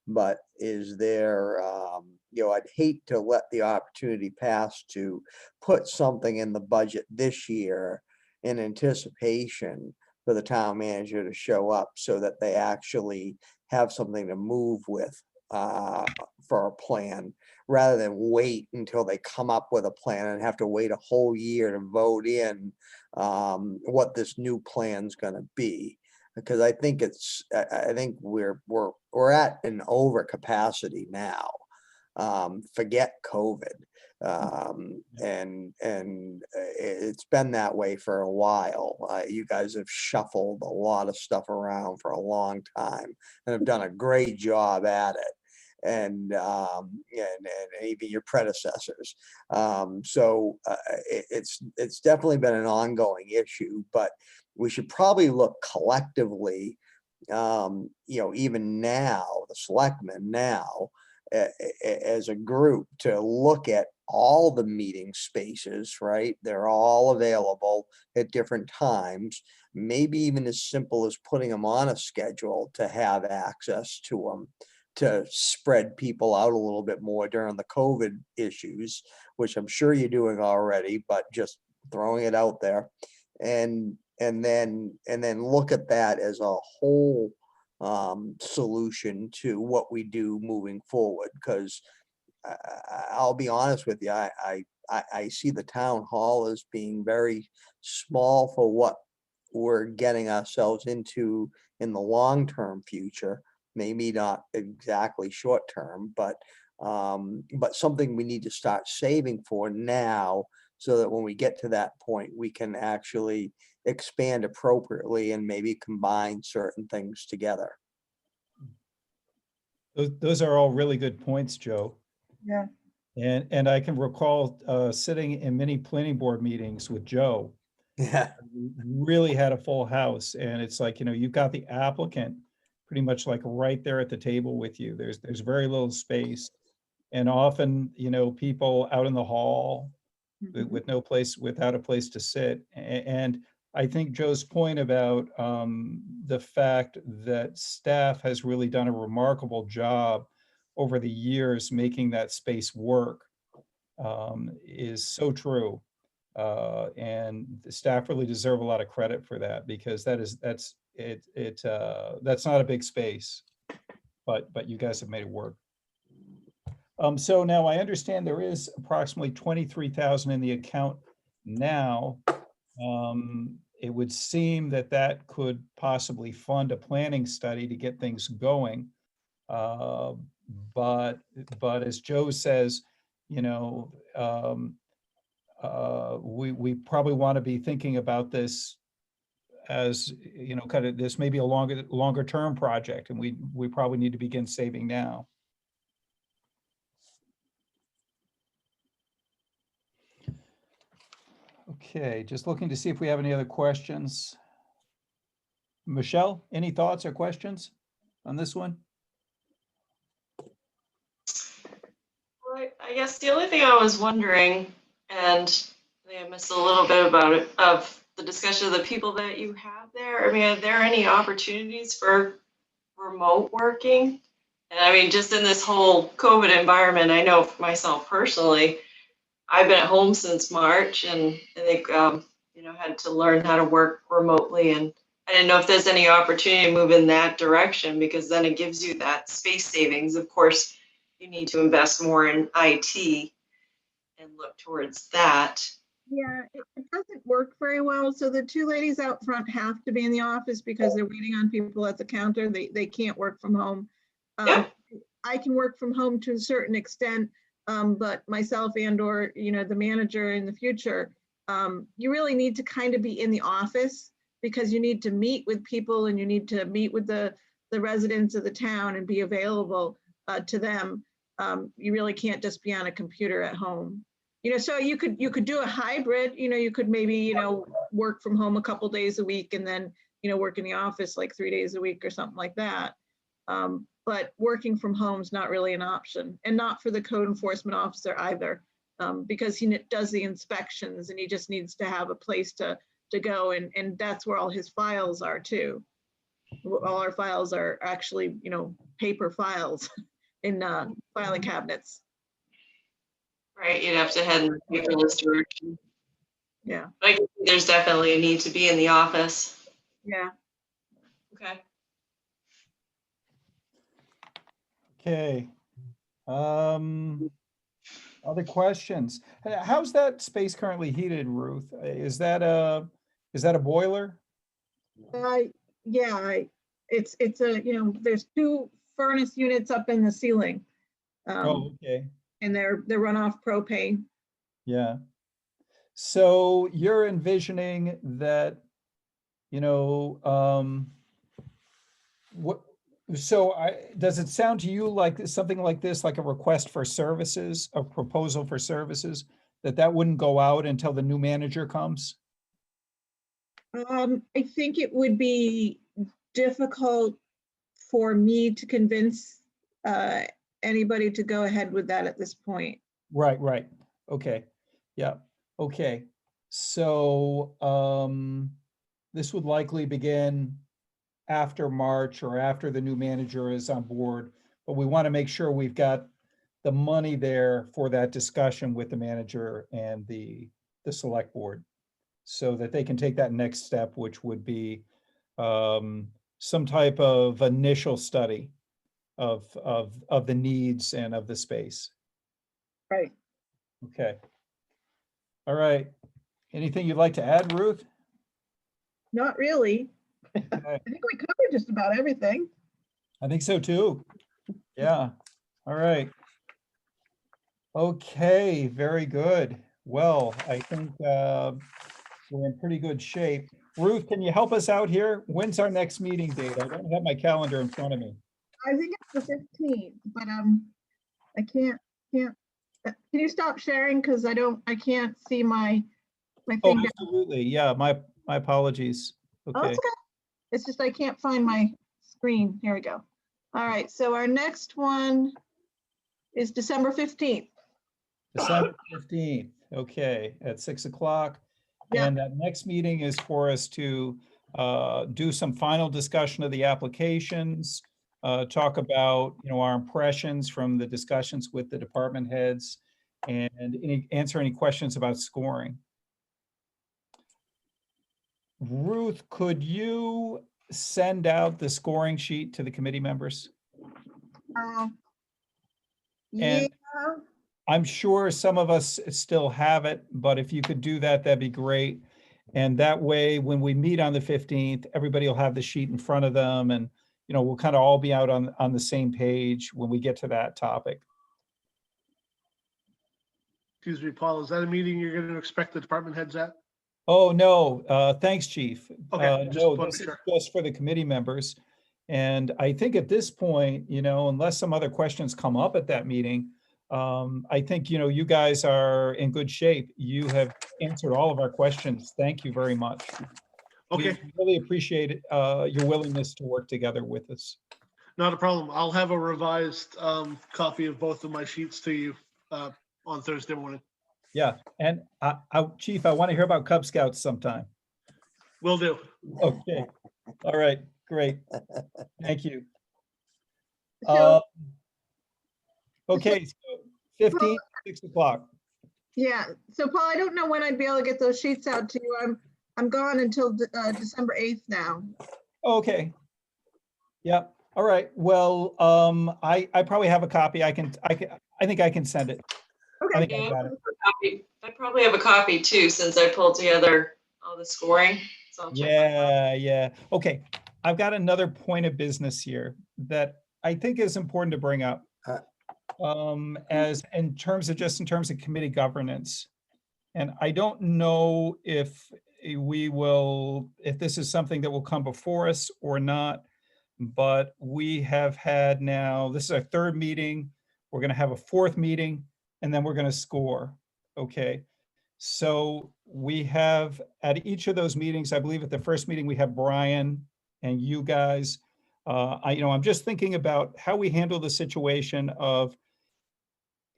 but is there, I'd hate to let the opportunity pass to put something in the budget this year in anticipation for the town manager to show up so that they actually have something to move with for a plan, rather than wait until they come up with a plan and have to wait a whole year to vote in what this new plan's gonna be. Because I think I think we're at an overcapacity now. Forget COVID. And it's been that way for a while. You guys have shuffled a lot of stuff around for a long time and have done a great job at it. And even your predecessors. So it's definitely been an ongoing issue, but we should probably look collectively, even now, the selectmen now, as a group, to look at all the meeting spaces, right? They're all available at different times, maybe even as simple as putting them on a schedule to have access to them, to spread people out a little bit more during the COVID issues, which I'm sure you're doing already, but just throwing it out there. And then look at that as a whole solution to what we do moving forward. Because I'll be honest with you, I see the town hall as being very small for what we're getting ourselves into in the long-term future. Maybe not exactly short-term, but something we need to start saving for now, so that when we get to that point, we can actually expand appropriately and maybe combine certain things together. Those are all really good points, Joe. Yeah. And I can recall sitting in many planning board meetings with Joe. Yeah. We really had a full house, and it's like, you've got the applicant pretty much like right there at the table with you. There's very little space. And often, people out in the hall with no place, without a place to sit. And I think Joe's point about the fact that staff has really done a remarkable job over the years making that space work is so true. And the staff really deserve a lot of credit for that, because that's not a big space, but you guys have made it work. So now I understand there is approximately 23,000 in the account now. It would seem that could possibly fund a planning study to get things going. But as Joe says, we probably want to be thinking about this as, kind of, this may be a longer term project, and we probably need to begin saving now. Okay, just looking to see if we have any other questions. Michelle, any thoughts or questions on this one? I guess the only thing I was wondering, and I think I missed a little bit about it, of the discussion of the people that you have there. I mean, are there any opportunities for remote working? And I mean, just in this whole COVID environment, I know for myself personally, I've been at home since March, and I think, had to learn how to work remotely. And I didn't know if there's any opportunity to move in that direction, because then it gives you that space savings. Of course, you need to invest more in IT and look towards that. Yeah, it doesn't work very well. So the two ladies out front have to be in the office because they're waiting on people at the counter. They can't work from home. Yeah. I can work from home to a certain extent, but myself and/or, the manager in the future, you really need to kind of be in the office because you need to meet with people and you need to meet with the residents of the town and be available to them. You really can't just be on a computer at home. So you could do a hybrid. You could maybe, work from home a couple days a week and then, work in the office like 3 days a week or something like that. But working from home is not really an option, and not for the code enforcement officer either, because he does the inspections and he just needs to have a place to go, and that's where all his files are too. All our files are actually, paper files in filing cabinets. Right, you'd have to head in the paperless direction. Yeah. But I think there's definitely a need to be in the office. Yeah. Okay. Okay. Other questions? How's that space currently heated, Ruth? Is that a boiler? Yeah, it's a, there's 2 furnace units up in the ceiling. Oh, okay. And they're run off propane. Yeah. So you're envisioning that, does it sound to you like something like this, like a request for services, a proposal for services, that wouldn't go out until the new manager comes? I think it would be difficult for me to convince anybody to go ahead with that at this point. Right. Okay. Yeah. Okay. So this would likely begin after March or after the new manager is on board, but we want to make sure we've got the money there for that discussion with the manager and the select board, so that they can take that next step, which would be some type of initial study of the needs and of the space. Right. Okay. All right. Anything you'd like to add, Ruth? Not really. Okay. I think we covered just about everything. I think so too. Yeah. All right. Okay, very good. Well, I think we're in pretty good shape. Ruth, can you help us out here? When's our next meeting date? I don't have my calendar in front of me. I think it's the 15th, but I can't. Can you stop sharing? Because I can't see my Oh, thing. absolutely. Yeah, my apologies. Oh, Okay. it's okay. It's just I can't find my screen. Here we go. All right, so our next one is December 15th. December 15th. Okay, at 6 o'clock. Yeah. And that next meeting is for us to do some final discussion of the applications, talk about, our impressions from the discussions with the department heads, and answer any questions about scoring. Ruth, could you send out the scoring sheet to the committee members? Yeah. I'm sure some of us still have it, but if you could do that, that'd be great. And that way, when we meet on the 15th, everybody will have the sheet in front of them, and, we'll kind of all be out on the same page when we get to that topic. Excuse me, Paul, is that a meeting you're going to expect the department heads at? Oh, no, thanks, Chief. Okay, just No, wanted to this be is sure. just for the committee members. And I think at this point, unless some other questions come up at that meeting, I think, you guys are in good shape. You have answered all of our questions. Thank you very much. Okay, We really appreciate it, your willingness to work together with us. not a problem. I'll have a revised copy of both of my sheets to you on Thursday morning. Yeah, and Chief, I want to hear about Cub Scouts sometime. Will do. Okay, all right, great. Thank you. So, Okay, so 15, 6 o'clock. yeah, so Paul, I don't know when I'd be able to get those sheets out to you. I'm gone until December 8th now. Okay. Yep. All right. Well, I probably have a copy. I think I can send it. I Okay. think I got it. I probably have a copy too, since I pulled together all the scoring. So I'll check my Yeah, yeah. Okay. I've got another point of business here that I think is important to bring up. As in terms of committee governance. And I don't know if if this is something that will come before us or not, but we have had now, this is our third meeting. We're going to have a fourth meeting and then we're going to score. Okay. So we have at each of those meetings, I believe at the first meeting, we have Brian and you guys. I'm just thinking about how we handle the situation of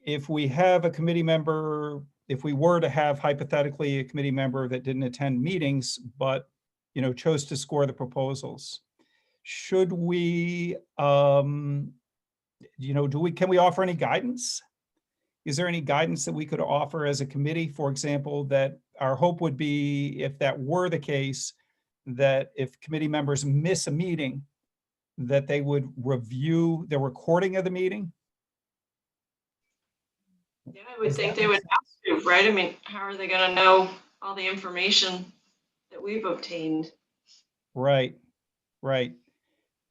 if we have a committee member, if we were to have hypothetically a committee member that didn't attend meetings, but, chose to score the proposals. Should we, can we offer any guidance? Is there any guidance that we could offer as a committee, for example, that our hope would be, if that were the case, that if committee members miss a meeting, that they would review the recording of the meeting? Yeah, I would Does think that they make would have to, right? I mean, how are they gonna know all the information that we've obtained? Right, right.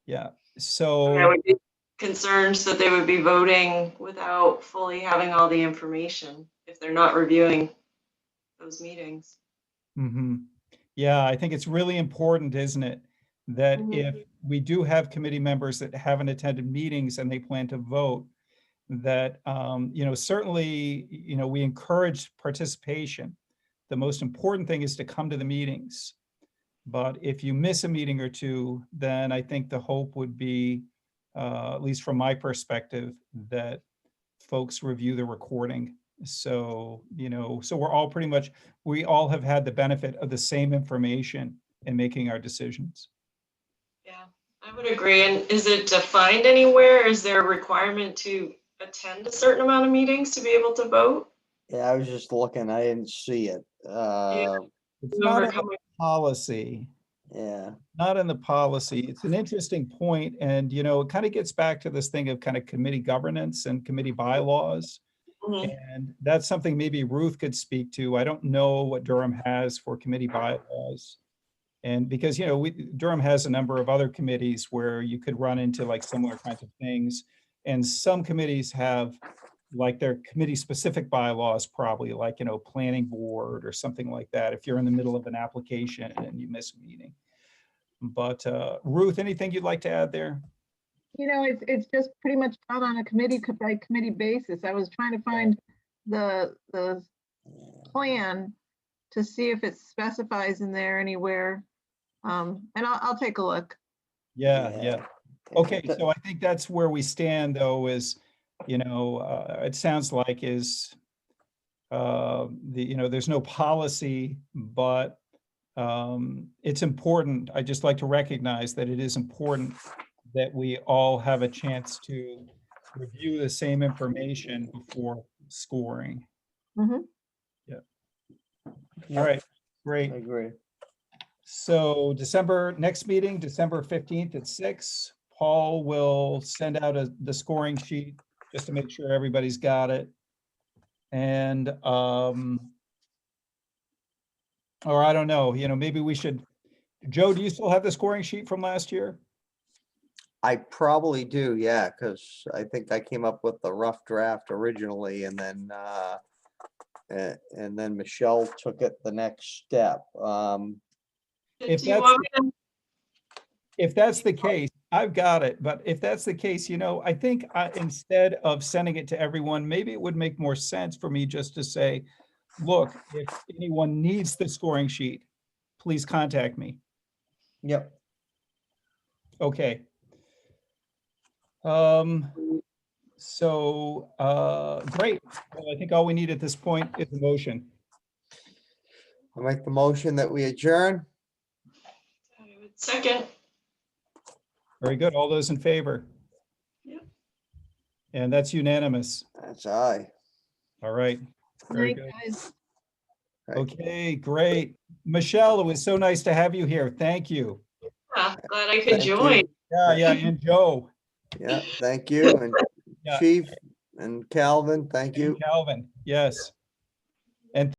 Yeah, I mean, I so, would be concerned that they would be voting without fully having all the information if they're not reviewing those meetings. yeah, I think it's really important, isn't it? That Mhm. if we do have committee members that haven't attended meetings and they plan to vote, that, certainly, we encourage participation. The most important thing is to come to the meetings. But if you miss a meeting or two, then I think the hope would be, at least from my perspective, that folks review the recording. So, so we all have had the benefit of the same information in making our decisions. Yeah, I would agree. And is it defined anywhere? Is there a requirement to attend a certain amount of meetings to be able to vote? Yeah, I was just looking, I didn't see it. It's not Remember in the coming, policy, Yeah, not in the policy. It's an interesting point, and, it kind of gets back to this thing of kind of committee governance and committee bylaws. Mhm. And that's something maybe Ruth could speak to. I don't know what Durham has for committee bylaws. And because, Durham has a number of other committees where you could run into like similar kinds of things. And some committees have like their committee specific bylaws, probably like, planning board or something like that, if you're in the middle of an application and you miss a meeting. But Ruth, anything you'd like to add there? It's just pretty much done on a committee by committee basis. I was trying to find the plan to see if it specifies in there anywhere. And I'll take a look. Yeah. Okay, so I think that's where we stand, though, is, it sounds like is, there's no policy, but it's important. I just like to recognize that it is important that we all have a chance to review the same information before scoring. Mhm. All right, I great. agree. So next meeting, December 15th at 6. Paul will send out the scoring sheet just to make sure everybody's got it. And, or I don't know, maybe we should, Joe, do you still have the scoring sheet from last year? I probably do, yeah, because I think I came up with the rough draft originally and then Michelle took it the next step. If do you want me to? If that's the case, I've got it. But if that's the case, I think instead of sending it to everyone, maybe it would make more sense for me just to say, look, if anyone needs the scoring sheet, please contact me. Yep. Okay. So, great. Well, I think all we need at this point is a motion. I'll make the motion that we adjourn. I would second. Very good. All those in favor? Yep. And that's unanimous. That's aye. All right. Very Night, good. guys. Right. Okay, great. Michelle, it was so nice to have you here. Thank you. Yeah, glad I could Thank you. join. Yeah, and Joe Yeah, thank you. And Yeah. Chief and Calvin, thank you. and Calvin. Yes.